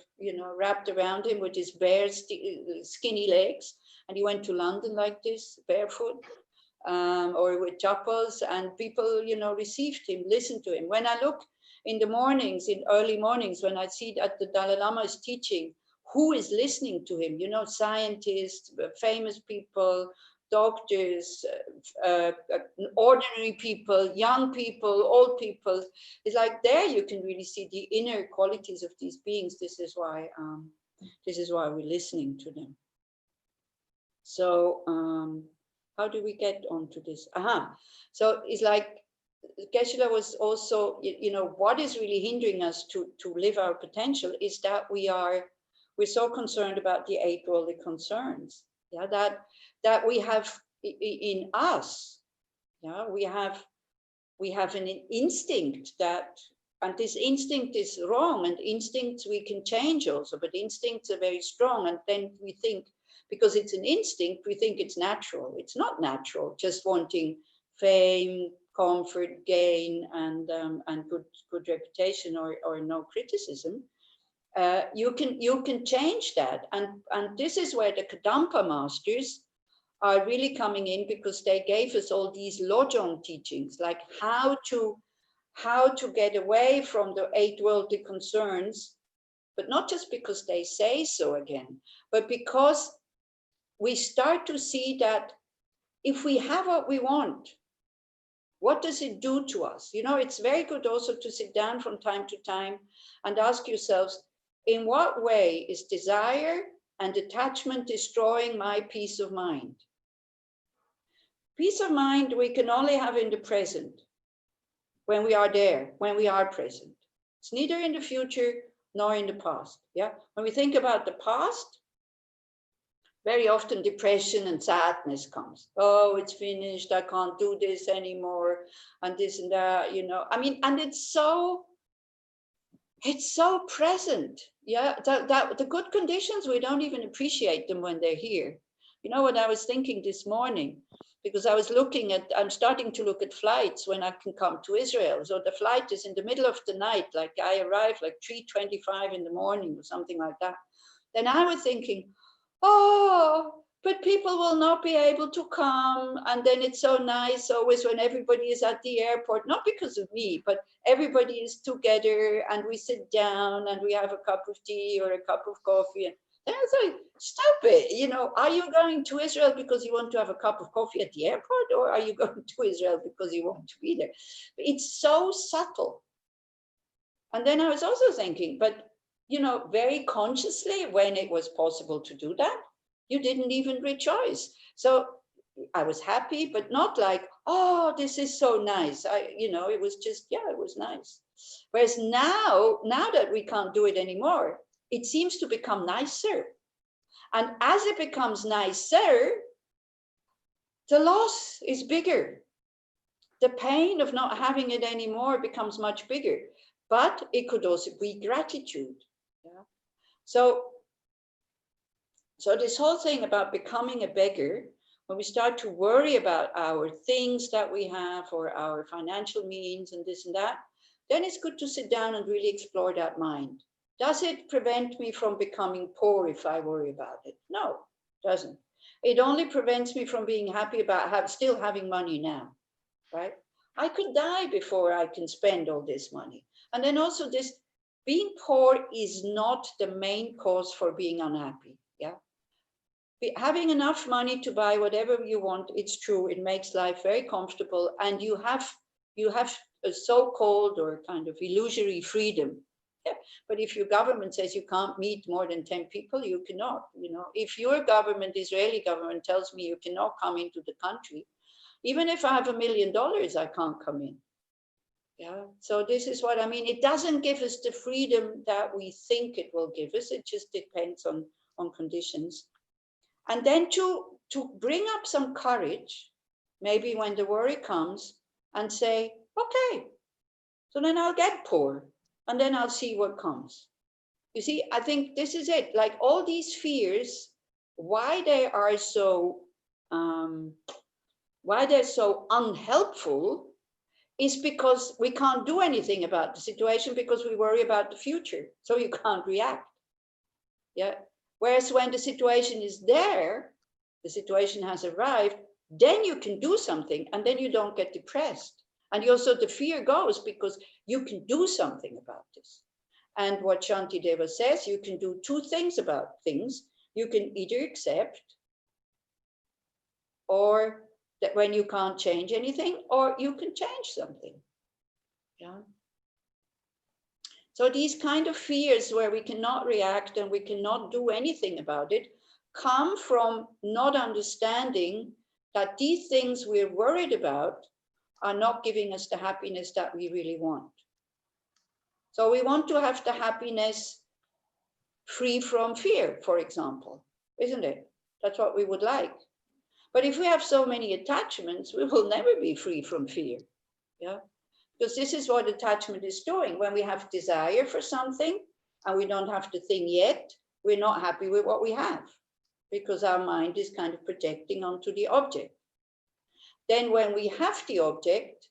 wrapped around him with his bare skinny legs. And he went to London like this, barefoot, or with chappals, and people, received him, listened to him. When I look in the mornings, in early mornings, when I see that the Dalai Lama is teaching, who is listening to him? Scientists, famous people, doctors, ordinary people, young people, old people. It's like there you can really see the inner qualities of these beings. This is why we're listening to them. So How do we get onto this? So it's like Geshe was also, what is really hindering us to live our potential is that we're so concerned about the 8 worldly concerns. Yeah, that we have in us. Yeah, we have an instinct that, and this instinct is wrong, and instincts we can change also, but instincts are very strong. And then we think, because it's an instinct, we think it's natural. It's not natural, just wanting fame, comfort, gain, and good reputation, or no criticism. You can change that, and this is where the Kadampa masters are really coming in, because they gave us all these Losang teachings, like how to get away from the 8 worldly concerns, but not just because they say so again, but because we start to see that if we have what we want, what does it do to us? It's very good also to sit down from time to time and ask yourselves, in what way is desire and attachment destroying my peace of mind? Peace of mind we can only have in the present, when we are there, when we are present. It's neither in the future nor in the past. Yeah. When we think about the past, very often depression and sadness comes. Oh, it's finished. I can't do this anymore, and this and that. And it's so present. Yeah, that the good conditions, we don't even appreciate them when they're here. What I was thinking this morning, because I'm starting to look at flights when I can come to Israel. So the flight is in the middle of the night, like I arrive like 3:25 in the morning or something like that. Then I was thinking, oh, but people will not be able to come. And then it's so nice always when everybody is at the airport, not because of me, but everybody is together and we sit down and we have a cup of tea or a cup of coffee. And then I was like, stop it. Are you going to Israel because you want to have a cup of coffee at the airport, or are you going to Israel because you want to be there? It's so subtle. And then I was also thinking, but very consciously, when it was possible to do that, you didn't even rejoice. So I was happy, but not like, oh, this is so nice. It was just, yeah, it was nice. Whereas now that we can't do it anymore, it seems to become nicer. And as it becomes nicer, the loss is bigger. The pain of not having it anymore becomes much bigger. But it could also be gratitude. Yeah. So this whole thing about becoming a beggar, when we start to worry about our things that we have or our financial means and this and that, then it's good to sit down and really explore that mind. Does it prevent me from becoming poor if I worry about it? No, it doesn't. It only prevents me from being happy about still having money now, right? I could die before I can spend all this money. And then also this, being poor is not the main cause for being unhappy. Yeah. Having enough money to buy whatever you want, it's true, it makes life very comfortable, and you have a so-called or kind of illusory freedom. Yeah. But if your government says you can't meet more than 10 people, you cannot. If your government, Israeli government, tells me you cannot come into the country, even if I have $1 million, I can't come in. Yeah. So this is what I mean. It doesn't give us the freedom that we think it will give us. It just depends on conditions. And then to bring up some courage, maybe when the worry comes, and say, okay, so then I'll get poor and then I'll see what comes. You see, I think this is it. Like all these fears, why they are so unhelpful is because we can't do anything about the situation because we worry about the future. So you can't react. Yeah. Whereas when the situation is there, the situation has arrived, then you can do something and then you don't get depressed. And also the fear goes because you can do something about this. And what Shantideva says, you can do 2 things about things. You can either accept, or that when you can't change anything, or you can change something. Yeah. So these kind of fears where we cannot react and we cannot do anything about it come from not understanding that these things we're worried about are not giving us the happiness that we really want. So we want to have the happiness free from fear, for example, isn't it? That's what we would like. But if we have so many attachments, we will never be free from fear. Yeah, because this is what attachment is doing. When we have desire for something and we don't have the thing yet, we're not happy with what we have because our mind is kind of projecting onto the object. Then when we have the object,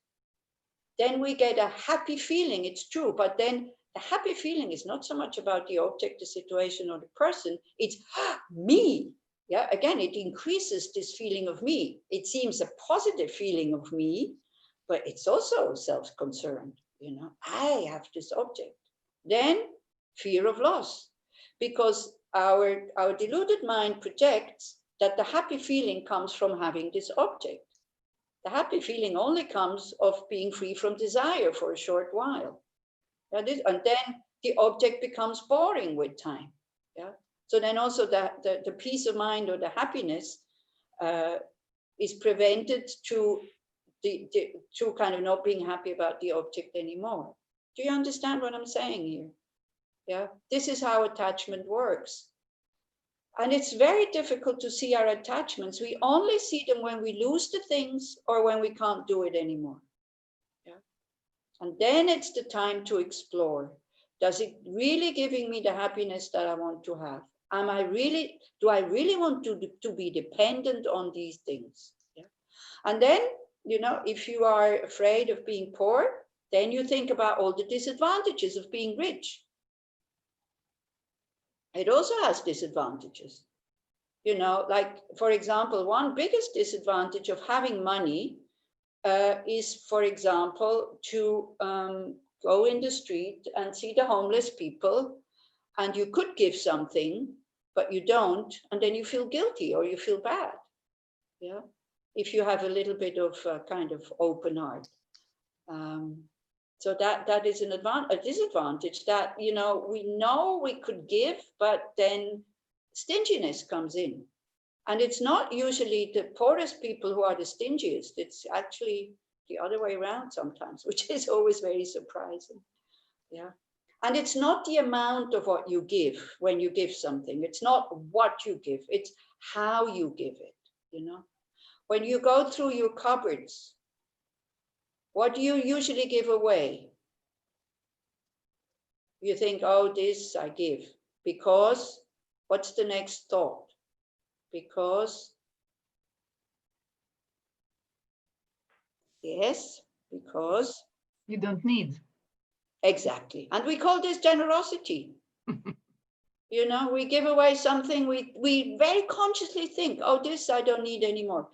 then we get a happy feeling, it's true, but then the happy feeling is not so much about the object, the situation, or the person, it's me. Yeah, again, it increases this feeling of me. It seems a positive feeling of me, but it's also self-concerned, you know, I have this object. Then fear of loss, because our deluded mind projects that the happy feeling comes from having this object. The happy feeling only comes of being free from desire for a short while. And then the object becomes boring with time. Yeah. So then also the peace of mind or the happiness is prevented to kind of not being happy about the object anymore. Do you understand what I'm saying here? Yeah. This is how attachment works. And it's very difficult to see our attachments. We only see them when we lose the things or when we can't do it anymore. Yeah. And then it's the time to explore. Does it really giving me the happiness that I want to have? Do I really want to be dependent on these things? Yeah. And then, you know, if you are afraid of being poor, then you think about all the disadvantages of being rich. It also has disadvantages. You know, like, for example, one biggest disadvantage of having money is, for example, to go in the street and see the homeless people, and you could give something, but you don't, and then you feel guilty or you feel bad. Yeah, if you have a little bit of kind of open heart. So that is a disadvantage that, you know we could give, but then stinginess comes in. And it's not usually the poorest people who are the stingiest. It's actually the other way around sometimes, which is always very surprising. Yeah. And it's not the amount of what you give when you give something. It's not what you give, it's how you give it, you know. When you go through your cupboards, what do you usually give away? You think, oh, this I give because, what's the next thought? Because, yes, because you don't need. Exactly. And we call this generosity. You know, we give away something, we very consciously think, oh, this I don't need anymore.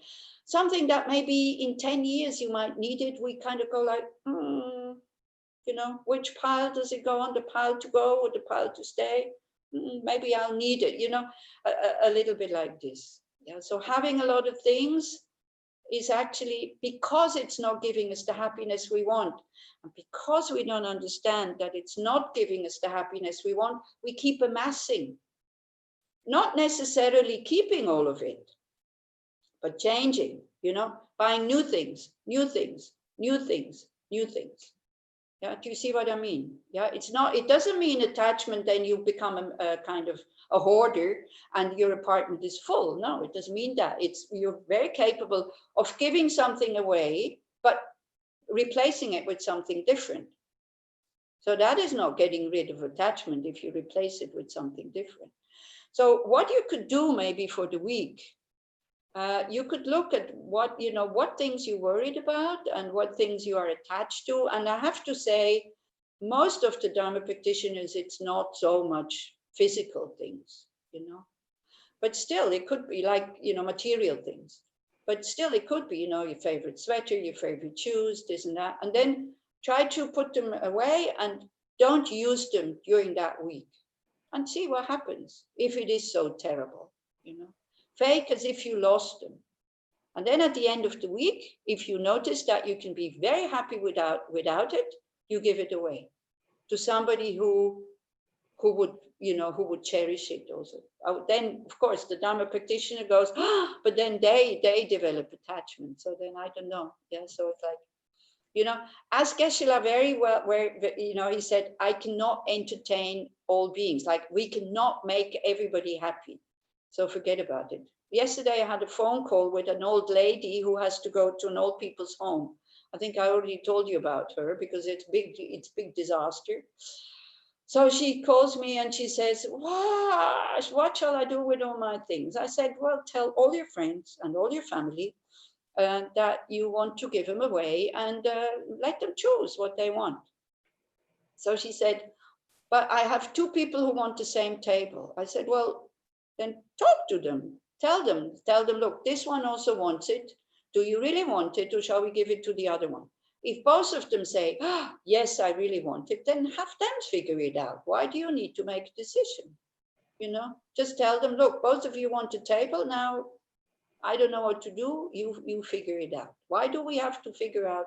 Something that maybe in 10 years you might need it, we kind of go like, you know, which pile does it go on? The pile to go or the pile to stay? Maybe I'll need it, you know, a little bit like this. Yeah. So having a lot of things is actually because it's not giving us the happiness we want. And because we don't understand that it's not giving us the happiness we want, we keep amassing. Not necessarily keeping all of it, but changing, you know, buying new things, new things, new things, new things. Yeah, do you see what I mean? Yeah, it doesn't mean attachment, then you become a kind of a hoarder and your apartment is full. No, it doesn't mean that. You're very capable of giving something away, but replacing it with something different. So that is not getting rid of attachment if you replace it with something different. So what you could do maybe for the week, you could look at what things you worried about and what things you are attached to. And I have to say, most of the Dharma practitioners, it's not so much physical things, you know, but still it could be like, you know, material things, but still it could be, you know, your favorite sweater, your favorite shoes, this and that, and then try to put them away and don't use them during that week and see what happens if it is so terrible, you know. Fake as if you lost them. And then at the end of the week, if you notice that you can be very happy without it, you give it away to somebody who would you know, who would cherish it also. Then, of course, the Dharma practitioner goes, but then they develop attachment. So then I don't know. Yeah, so it's like, you know, as Geshe very well, where, you know, he said, I cannot entertain all beings. Like, we cannot make everybody happy. So forget about it. Yesterday, I had a phone call with an old lady who has to go to an old people's home. I think I already told you about her because it's big disaster. So she calls me and she says, what shall I do with all my things? I said, well, tell all your friends and all your family that you want to give them away and let them choose what they want. So she said, but I have 2 people who want the same table. I said, well, then talk to them. Tell them, look, this one also wants it. Do you really want it, or shall we give it to the other one? If both of them say, yes, I really want it, then have them figure it out. Why do you need to make a decision? You know, just tell them, look, both of you want a table. Now, I don't know what to do. You figure it out. Why do we have to figure out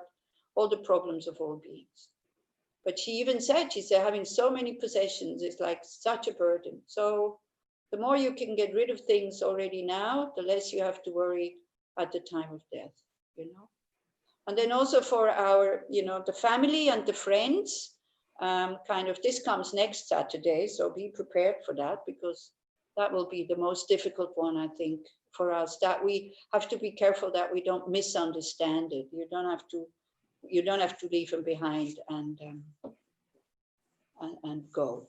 all the problems of all beings? But she even said, she said, having so many possessions is like such a burden. So the more you can get rid of things already now, the less you have to worry at the time of death, you know. And then also for our, you know, the family and the friends, kind of, this comes next Saturday. So be prepared for that, because that will be the most difficult one, I think, for us, that we have to be careful that we don't misunderstand it. You don't have to leave them behind and go.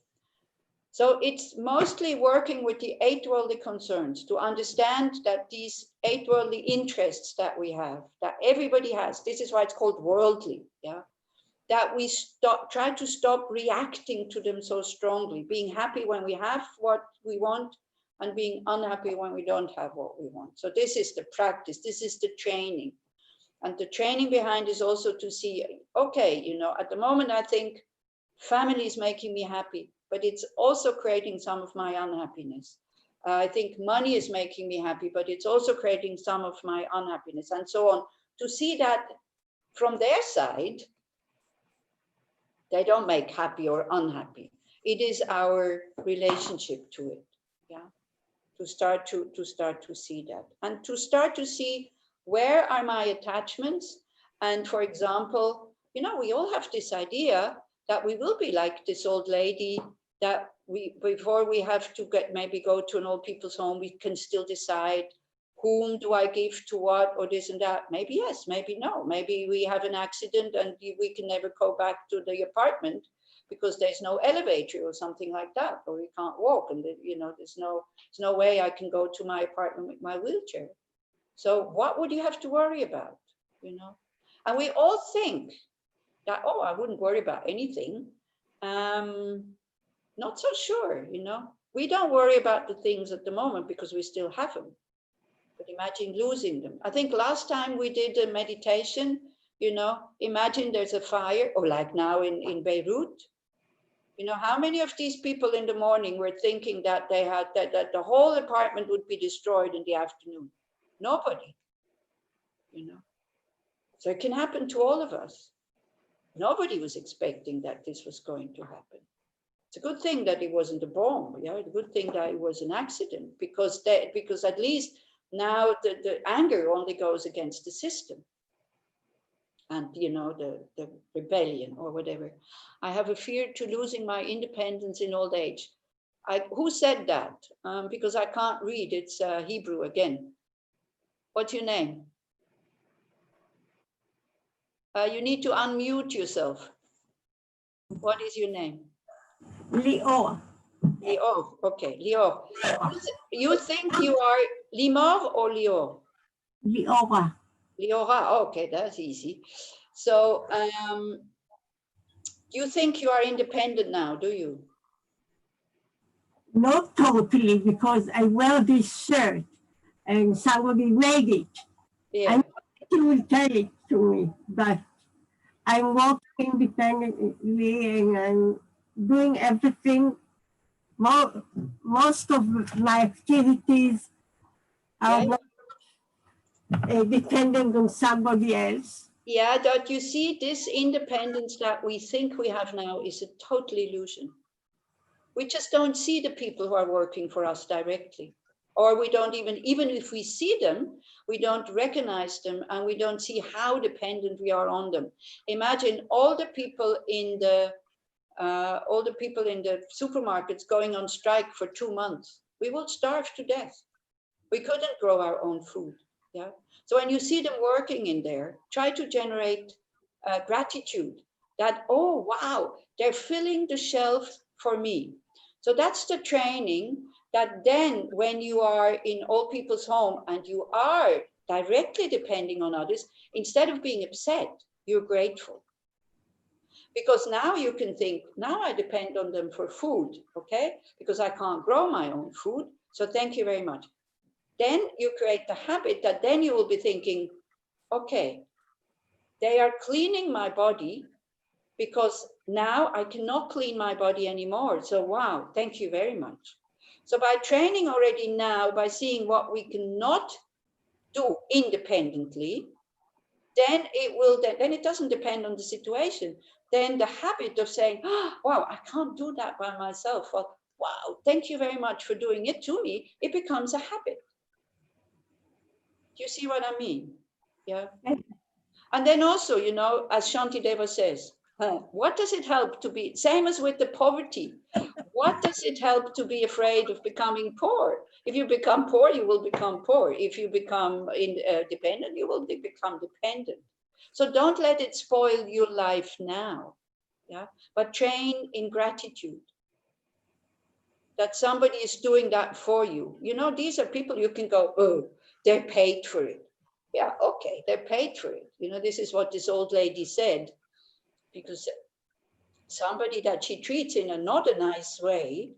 So it's mostly working with the 8 worldly concerns to understand that these 8 worldly interests that we have, that everybody has, this is why it's called worldly, yeah, that we try to stop reacting to them so strongly, being happy when we have what we want and being unhappy when we don't have what we want. So this is the practice, this is the training. And the training behind is also to see, okay, you know, at the moment I think family is making me happy, but it's also creating some of my unhappiness. I think money is making me happy, but it's also creating some of my unhappiness, and so on. To see that from their side, they don't make happy or unhappy. It is our relationship to it, yeah. To start to see that, and to start to see where are my attachments. And for example, you know, we all have this idea that we will be like this old lady, that we, before we have to maybe go to an old people's home, we can still decide whom do I give to what, or this and that. Maybe yes, maybe no. Maybe we have an accident and we can never go back to the apartment because there's no elevator or something like that, or we can't walk, and you know, there's no way I can go to my apartment with my wheelchair. So what would you have to worry about, you know? And we all think that, oh, I wouldn't worry about anything. Not so sure, you know. We don't worry about the things at the moment because we still have them. But imagine losing them. I think last time we did a meditation, you know, imagine there's a fire, or like now in Beirut. You know, how many of these people in the morning were thinking that they had that the whole apartment would be destroyed in the afternoon? Nobody, you know. So it can happen to all of us. Nobody was expecting that this was going to happen. It's a good thing that it wasn't a bomb. Yeah, it's a good thing that it was an accident, because at least now the anger only goes against the system and, you know, the rebellion or whatever. I have a fear to losing my independence in old age. Who said that? Because I can't read. It's Hebrew again. What's your name? You need to unmute yourself. What is your name? Lior. Lior. Okay, Lior. You think you are Limor or Lior? Liora. Liora. Okay, that's easy. So, you think you are independent now, do you? Not totally, because I wear this shirt and somebody made it. Yeah. I will tell it to me, but I'm working independently and I'm doing everything. Most of my activities are Yeah. not dependent on somebody else. Yeah, that you see, this independence that we think we have now is a total illusion. We just don't see the people who are working for us directly. Or we don't even if we see them, we don't recognize them and we don't see how dependent we are on them. Imagine all the people in the supermarkets going on strike for 2 months. We will starve to death. We couldn't grow our own food. Yeah. So when you see them working in there, try to generate gratitude that, oh, wow, they're filling the shelf for me. So that's the training that then when you are in old people's home and you are directly depending on others, instead of being upset, you're grateful. Because now you can think, now I depend on them for food, okay? Because I can't grow my own food. So thank you very much. Then you create the habit that then you will be thinking, okay, they are cleaning my body because now I cannot clean my body anymore. So wow, thank you very much. So by training already now, by seeing what we cannot do independently, then it doesn't depend on the situation. Then the habit of saying, oh, wow, I can't do that by myself. Well, wow, thank you very much for doing it to me. It becomes a habit. Do you see what I mean? Yeah. And then also, you know, as Shantideva says, what does it help to be, same as with the poverty, what does it help to be afraid of becoming poor? If you become poor, you will become poor. If you become dependent, you will become dependent. So don't let it spoil your life now. Yeah, but train in gratitude that somebody is doing that for you. You know, these are people you can go, oh, they're paid for it. Yeah, okay, they're paid for it. You know, this is what this old lady said, because somebody that she treats in a not a nice way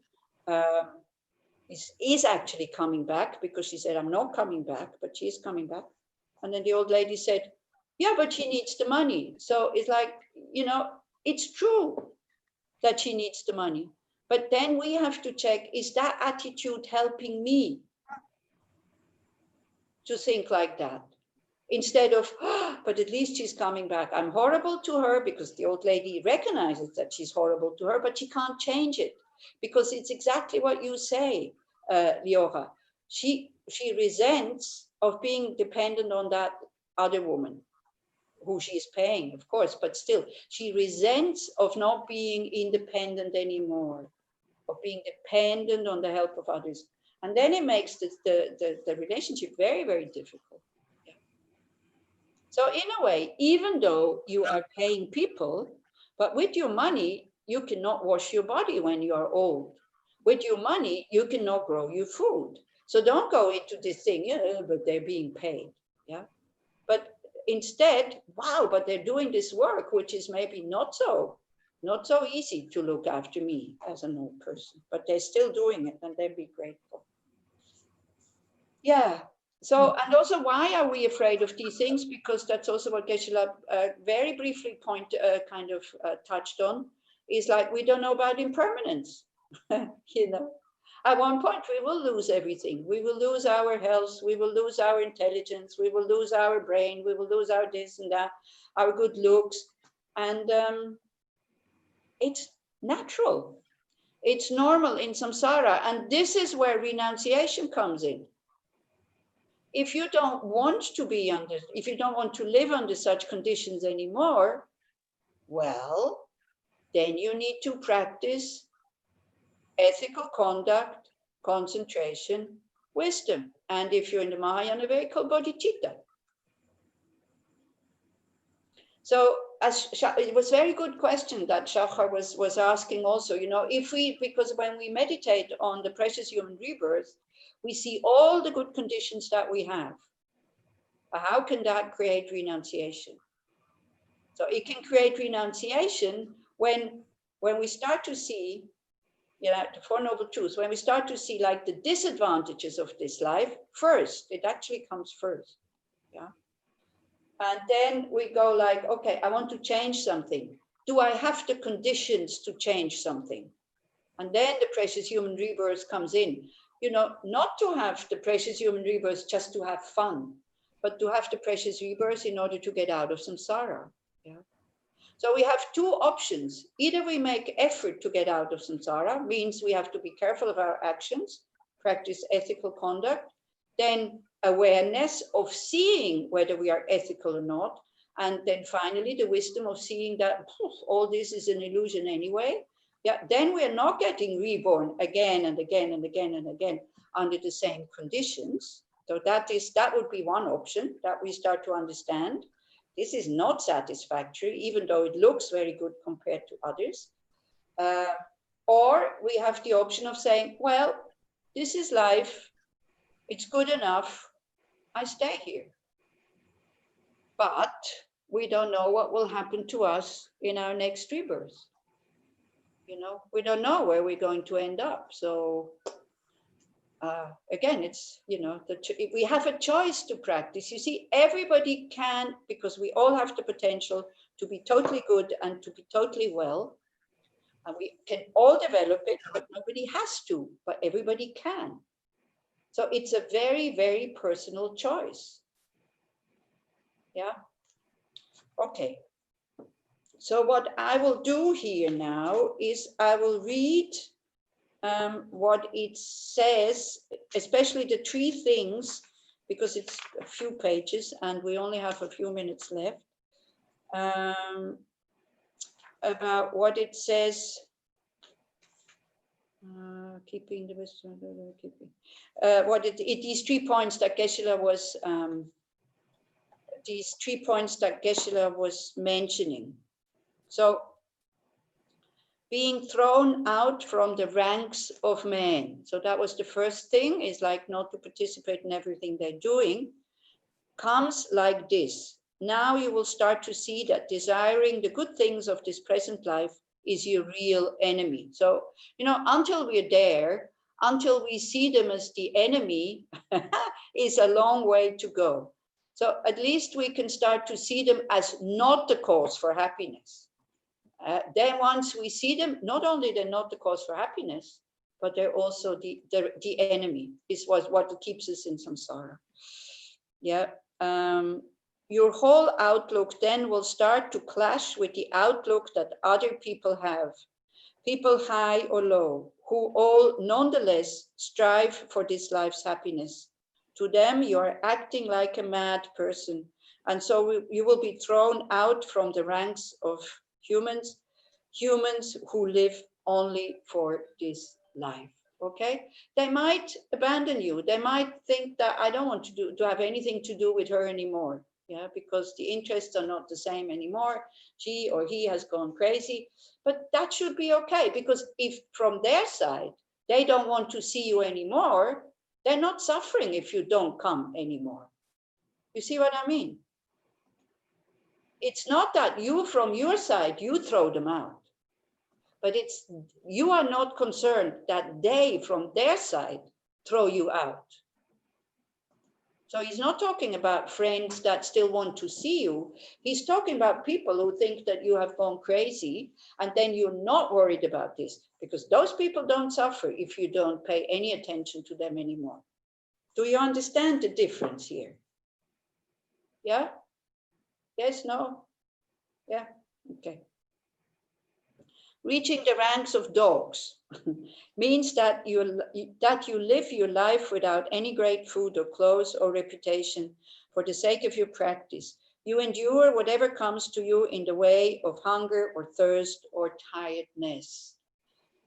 is actually coming back, because she said, I'm not coming back, but she is coming back. And then the old lady said, yeah, but she needs the money. So it's like, you know, it's true that she needs the money. But then we have to check, is that attitude helping me to think like that? Instead of, oh, but at least she's coming back. I'm horrible to her, because the old lady recognizes that she's horrible to her, but she can't change it, because it's exactly what you say, Liora. She resents of being dependent on that other woman who she's paying, of course, but still, she resents of not being independent anymore, of being dependent on the help of others. And then it makes the relationship very, very difficult. Yeah. So in a way, even though you are paying people, but with your money, you cannot wash your body when you are old. With your money, you cannot grow your food. So don't go into this thing, yeah, but they're being paid. Yeah. But instead, wow, but they're doing this work, which is maybe not so easy to look after me as an old person, but they're still doing it, and they'd be grateful. Yeah. So, and also, why are we afraid of these things? Because that's also what Geshe very briefly touched on, is like, we don't know about impermanence. You know, at one point we will lose everything. We will lose our health, we will lose our intelligence, we will lose our brain, we will lose our this and that, our good looks. And it's natural. It's normal in samsara. And this is where renunciation comes in. If you don't want to be under, if you don't want to live under such conditions anymore, well, then you need to practice ethical conduct, concentration, wisdom. And if you're in the Mahayana way, called bodhicitta. So it was a very good question that Shachar was asking also, you know, because when we meditate on the precious human rebirth, we see all the good conditions that we have. How can that create renunciation? So it can create renunciation when we start to see, you know, the Four Noble Truths, when we start to see like the disadvantages of this life first, it actually comes first. Yeah. And then we go like, okay, I want to change something. Do I have the conditions to change something? And then the precious human rebirth comes in. You know, not to have the precious human rebirth just to have fun, but to have the precious rebirth in order to get out of samsara. Yeah. So we have two options. Either we make effort to get out of samsara, means we have to be careful of our actions, practice ethical conduct, then awareness of seeing whether we are ethical or not, and then finally the wisdom of seeing that all this is an illusion anyway. Yeah, then we're not getting reborn again and again and again and again under the same conditions. So that would be one option that we start to understand. This is not satisfactory, even though it looks very good compared to others. Or we have the option of saying, well, this is life. It's good enough. I stay here. But we don't know what will happen to us in our next rebirth. You know, we don't know where we're going to end up. So again, it's, you know, we have a choice to practice. You see, everybody can, because we all have the potential to be totally good and to be totally well. And we can all develop it, but nobody has to, but everybody can. So it's a very, very personal choice. Yeah. Okay. So what I will do here now is I will read what it says, especially the three things, because it's a few pages and we only have a few minutes left, about what it says, keeping the best, these 3 points that Geshe was, these 3 points that Geshe was mentioning. So, being thrown out from the ranks of men. So that was the first thing, is like not to participate in everything they're doing, comes like this. Now you will start to see that desiring the good things of this present life is your real enemy. So, you know, until we're there, until we see them as the enemy, is a long way to go. So at least we can start to see them as not the cause for happiness. Then once we see them, not only they're not the cause for happiness, but they're also the enemy. This was what keeps us in samsara. Yeah. Your whole outlook then will start to clash with the outlook that other people have, people high or low, who all nonetheless strive for this life's happiness. To them, you are acting like a mad person. And so you will be thrown out from the ranks of humans who live only for this life. Okay, they might abandon you. They might think that I don't want to have anything to do with her anymore. Yeah, because the interests are not the same anymore. She or he has gone crazy. But that should be okay, because if from their side they don't want to see you anymore, they're not suffering if you don't come anymore. You see what I mean? It's not that you, from your side, you throw them out. But it's, you are not concerned that they, from their side, throw you out. So he's not talking about friends that still want to see you. He's talking about people who think that you have gone crazy, and then you're not worried about this, because those people don't suffer if you don't pay any attention to them anymore. Do you understand the difference here? Yeah? Yes, no? Yeah, okay. Reaching the ranks of dogs means that you live your life without any great food or clothes or reputation for the sake of your practice. You endure whatever comes to you in the way of hunger or thirst or tiredness.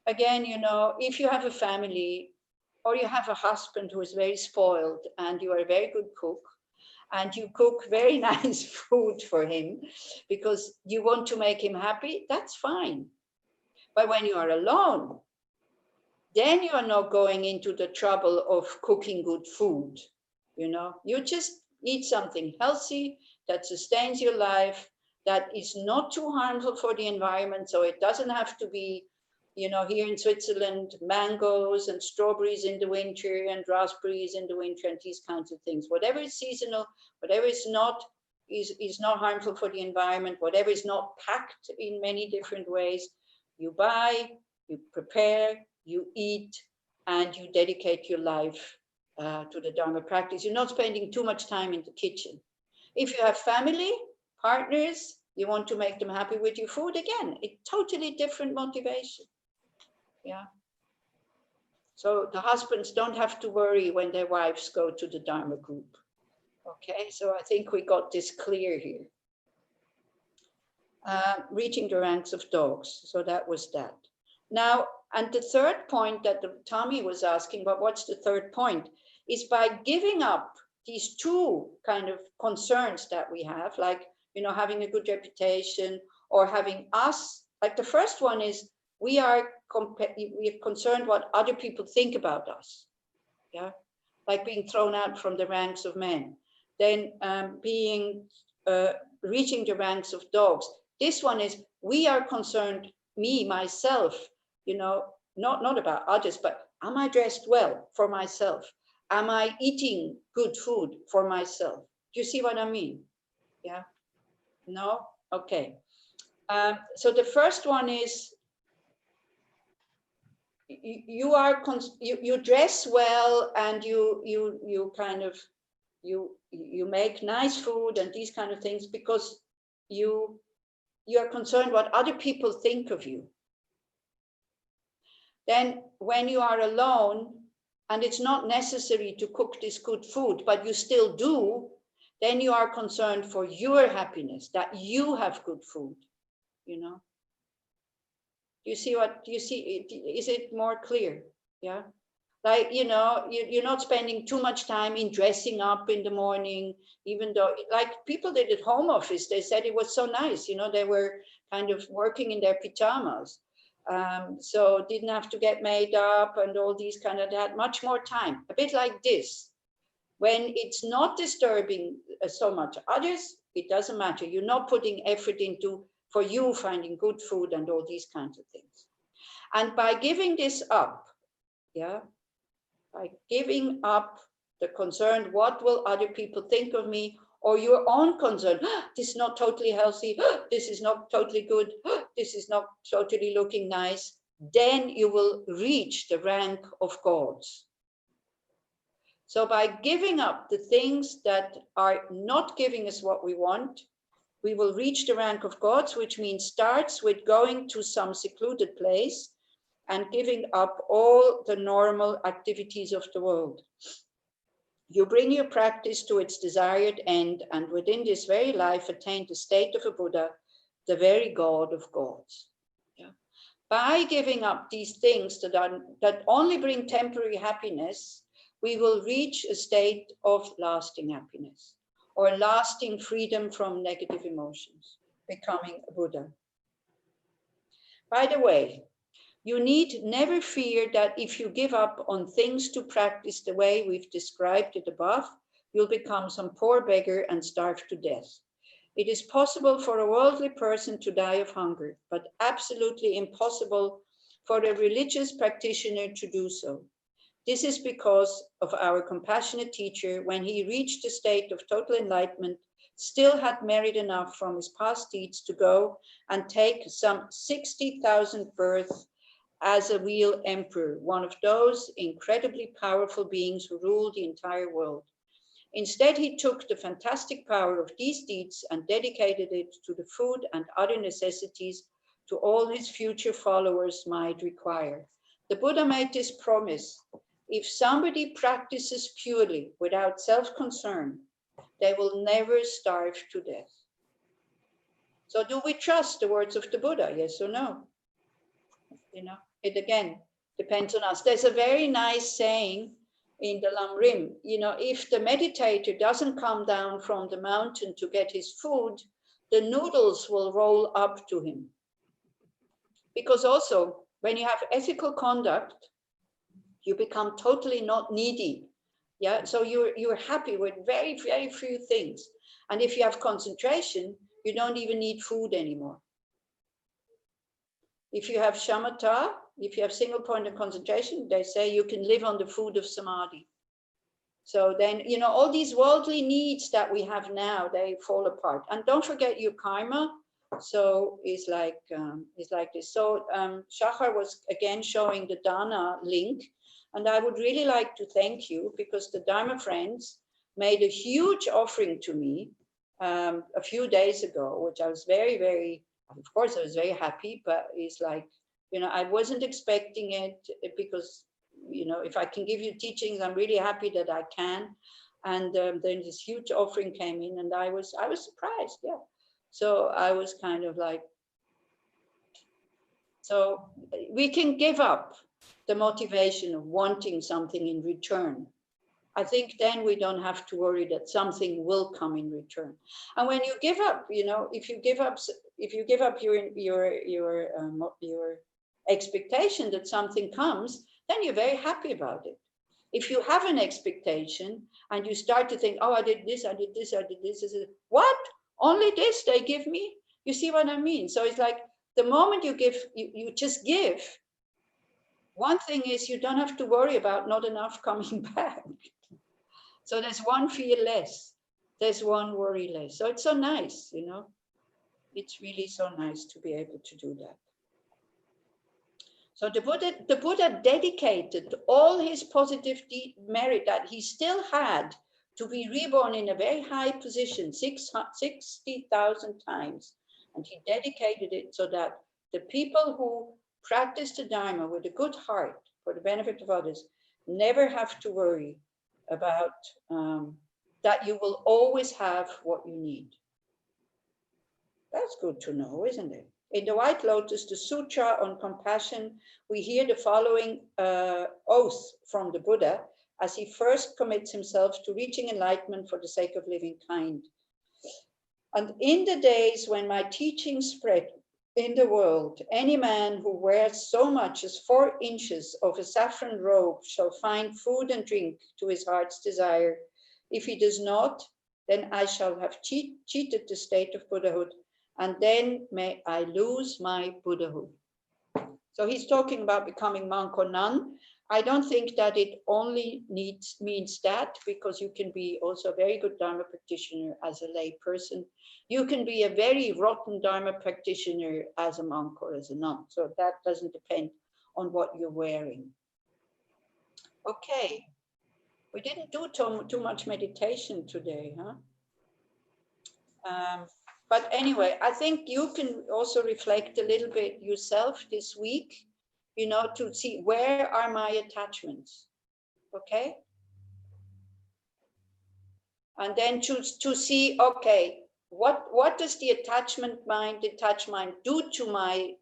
Again, you know, if you have a family or you have a husband who is very spoiled and you are a very good cook, and you cook very nice food for him because you want to make him happy, that's fine. But when you are alone, then you are not going into the trouble of cooking good food. You know, you just eat something healthy that sustains your life, that is not too harmful for the environment. So it doesn't have to be, you know, here in Switzerland, mangoes and strawberries in the winter and raspberries in the winter and these kinds of things. Whatever is seasonal, whatever is not harmful for the environment, whatever is not packed in many different ways, you buy, you prepare, you eat, and you dedicate your life to the Dharma practice. You're not spending too much time in the kitchen. If you have family, partners, You want to make them happy with your food again. It's totally different motivation. Yeah. So the husbands don't have to worry when their wives go to the Dharma group. Okay, so I think we got this clear here. Reaching the ranks of dogs. So that was that. Now, and the third point that Tommy was asking, but what's the third point? Is by giving up these two kind of concerns that we have, like, you know, having a good reputation or having us, like the first one is we are concerned what other people think about us. Yeah, like being thrown out from the ranks of men. Then reaching the ranks of dogs. This one is we are concerned, me, myself, you know, not about others, but am I dressed well for myself? Am I eating good food for myself? Do you see what I mean? Yeah? No? Okay. So the first one is you dress well and you kind of you make nice food and these kind of things because you are concerned what other people think of you. Then when you are alone and it's not necessary to cook this good food, but you still do, then you are concerned for your happiness, that you have good food, you know. You see what you see? Is it more clear? Yeah. Like, you know, you're not spending too much time in dressing up in the morning, even though, like people did at home office, they said it was so nice, you know, they were kind of working in their pajamas. So didn't have to get made up and all these kind of, they had much more time, a bit like this. When it's not disturbing so much others, it doesn't matter. You're not putting effort into, for you, finding good food and all these kinds of things. And by giving this up, yeah, by giving up the concern, what will other people think of me, or your own concern, this is not totally healthy, this is not totally good, this is not totally looking nice, then you will reach the rank of gods. So by giving up the things that are not giving us what we want, we will reach the rank of gods, which means starts with going to some secluded place and giving up all the normal activities of the world. You bring your practice to its desired end, and within this very life attain the state of a Buddha, the very God of gods. Yeah. By giving up these things that only bring temporary happiness, we will reach a state of lasting happiness or lasting freedom from negative emotions, becoming a Buddha. By the way, you need never fear that if you give up on things to practice the way we've described it above, you'll become some poor beggar and starve to death. It is possible for a worldly person to die of hunger, but absolutely impossible for a religious practitioner to do so. This is because of our compassionate teacher, when he reached the state of total enlightenment, still had merit enough from his past deeds to go and take some 60,000 births as a real emperor, one of those incredibly powerful beings who rule the entire world. Instead, he took the fantastic power of these deeds and dedicated it to the food and other necessities to all his future followers might require. The Buddha made this promise: if somebody practices purely without self-concern, they will never starve to death. So do we trust the words of the Buddha? Yes or no? You know, it again depends on us. There's a very nice saying in the Lam Rim, you know, if the meditator doesn't come down from the mountain to get his food, the noodles will roll up to him. Because also, when you have ethical conduct, you become totally not needy. Yeah, so you're happy with very, very few things. And if you have concentration, you don't even need food anymore. If you have shamatha, if you have single point of concentration, they say you can live on the food of samadhi. So then, you know, all these worldly needs that we have now, they fall apart. And don't forget your karma. So it's like this. So Shachar was again showing the Dana link. And I would really like to thank you because the Dharma friends made a huge offering to me a few days ago, which I was very, of course, I was very happy, but it's like, you know, I wasn't expecting it because, you know, if I can give you teachings, I'm really happy that I can. And then this huge offering came in, and I was surprised, yeah. So I was kind of like, so we can give up the motivation of wanting something in return. I think then we don't have to worry that something will come in return. And when you give up, you know, if you give up your expectation that something comes, then you're very happy about it. If you have an expectation and you start to think, oh, I did this, what? Only this they give me? You see what I mean? So it's like the moment you give, you just give. One thing is you don't have to worry about not enough coming back. So there's one fear less, there's one worry less. So it's so nice, you know, it's really so nice to be able to do that. So the Buddha dedicated all his positive merit that he still had to be reborn in a very high position, 60,000 times. And he dedicated it so that the people who practice the Dharma with a good heart for the benefit of others never have to worry about that you will always have what you need. That's good to know, isn't it? In the White Lotus, the Sutra on Compassion, we hear the following oath from the Buddha as he first commits himself to reaching enlightenment for the sake of living kind. And in the days when my teaching spread in the world, any man who wears so much as 4 inches of a saffron robe shall find food and drink to his heart's desire. If he does not, then I shall have cheated the state of Buddhahood, and then may I lose my Buddhahood. So he's talking about becoming monk or nun. I don't think that it only means that, because you can be also a very good Dharma practitioner as a lay person. You can be a very rotten Dharma practitioner as a monk or as a nun. So that doesn't depend on what you're wearing. Okay, we didn't do too much meditation today, huh? But anyway, I think you can also reflect a little bit yourself this week, you know, to see where are my attachments, okay? And then to see, okay, what does the attachment mind, detached mind do to my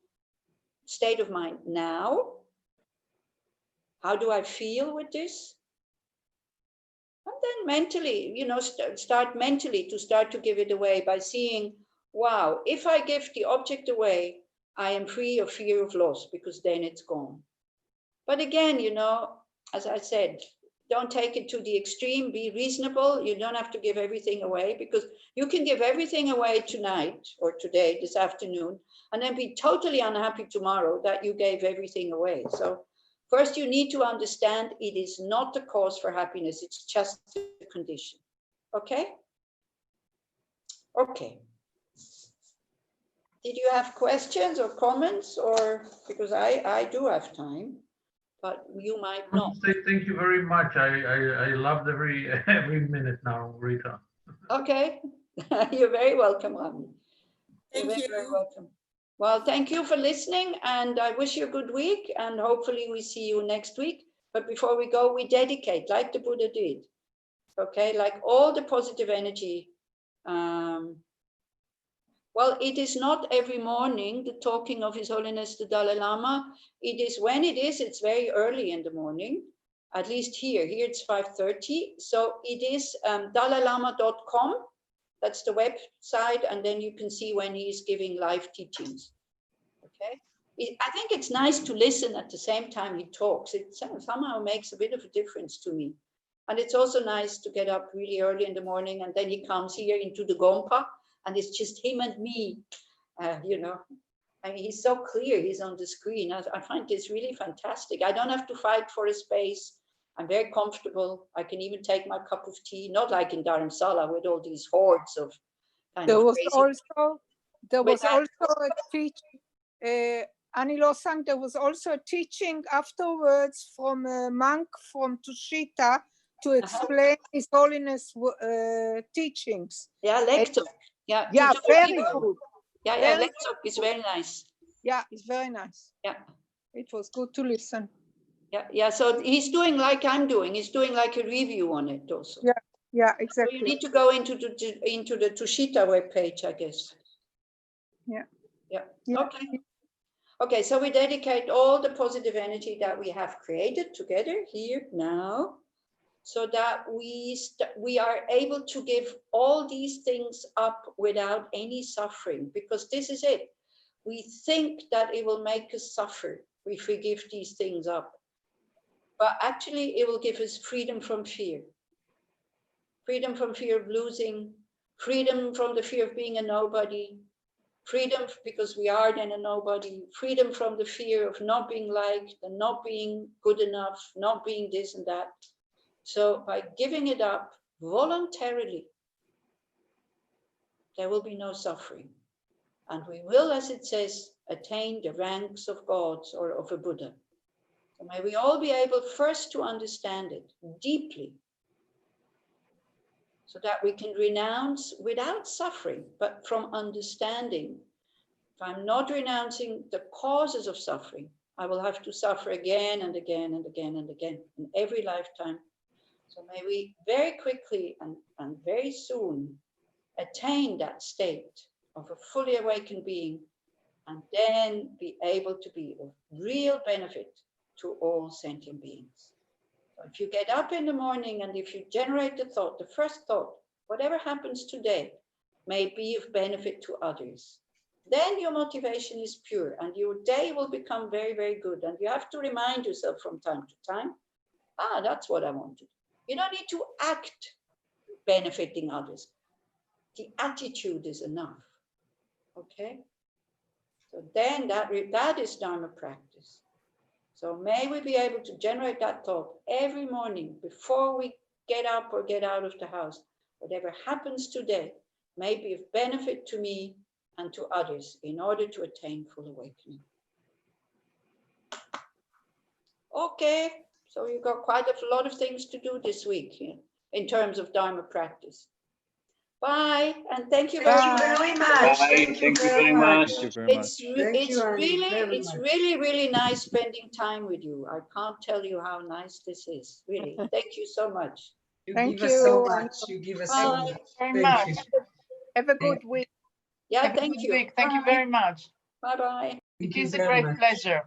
state of mind now? How do I feel with this? And then mentally, you know, start mentally to give it away by seeing, wow, if I give the object away, I am free of fear of loss, because then it's gone. But again, you know, as I said, don't take it to the extreme, be reasonable. You don't have to give everything away, because you can give everything away tonight or today, this afternoon, and then be totally unhappy tomorrow that you gave everything away. So first, you need to understand it is not the cause for happiness. It's just a condition. Okay? Okay. Did you have questions or comments? Or because I do have time, but you might not. Thank you very much. I loved every minute now, Rita. Okay. You're very welcome, Rami. Thank you. Very welcome. Well, thank you for listening, and I wish you a good week, and hopefully we see you next week. But before we go, we dedicate, like the Buddha did, okay, like all the positive energy. Well, it is not every morning the talking of His Holiness the Dalai Lama. It is when it is, it's very early in the morning, at least here it's 5:30. So it is dalailama.com. That's the website, and then you can see when he's giving live teachings. Okay, I think it's nice to listen at the same time he talks. It somehow makes a bit of a difference to me. And it's also nice to get up really early in the morning, and then he comes here into the Gompa, and it's just him and me, you know. I mean, he's so clear, he's on the screen. I find this really fantastic. I don't have to fight for a space. I'm very comfortable. I can even take my cup of tea, not like in Dharamsala with all these hordes of kind There of was crazy. also a teaching, Annie Losang, there was also a teaching afterwards from a monk from Tushita to explain His Holiness teachings. Yeah, lecture. Yeah, Yeah, to very people. good. Yeah, Very lecture is very nice. Yeah, it's very nice. Yeah. It was good to listen. Yeah. So he's doing like I'm doing. He's doing like a review on it also. Yeah, So exactly. you need to go into the Tushita webpage, I guess. Yeah. Okay. Okay, so we dedicate all the positive energy that we have created together here now, so that we are able to give all these things up without any suffering, because this is it. We think that it will make us suffer if we give these things up. But actually, it will give us freedom from fear. Freedom from fear of losing, freedom from the fear of being a nobody, freedom because we are then a nobody, freedom from the fear of not being liked and not being good enough, not being this and that. So by giving it up voluntarily, there will be no suffering. And we will, as it says, attain the ranks of gods or of a Buddha. So may we all be able first to understand it deeply, so that we can renounce without suffering, but from understanding. If I'm not renouncing the causes of suffering, I will have to suffer again and again and again and again in every lifetime. So may we very quickly and very soon attain that state of a fully awakened being, and then be able to be of real benefit to all sentient beings. So if you get up in the morning and if you generate the thought, the first thought, whatever happens today may be of benefit to others, then your motivation is pure and your day will become very, very good. And you have to remind yourself from time to time, that's what I wanted. You don't need to act benefiting others. The attitude is enough. Okay? So then that is Dharma practice. So may we be able to generate that thought every morning before we get up or get out of the house. Whatever happens today may be of benefit to me and to others in order to attain full awakening. Okay, so you've got quite a lot of things to do this week in terms of Dharma practice. Bye, and thank you very much. Thank you very much. It's really nice spending time with you. I can't tell you how nice this is. Really, thank you so much. Thank give us so you. much. You give us so much. Very Thank much. you. Have a good week. Yeah, Have a thank good you. week. Thank you very much. Bye bye. It you is a very great much. pleasure.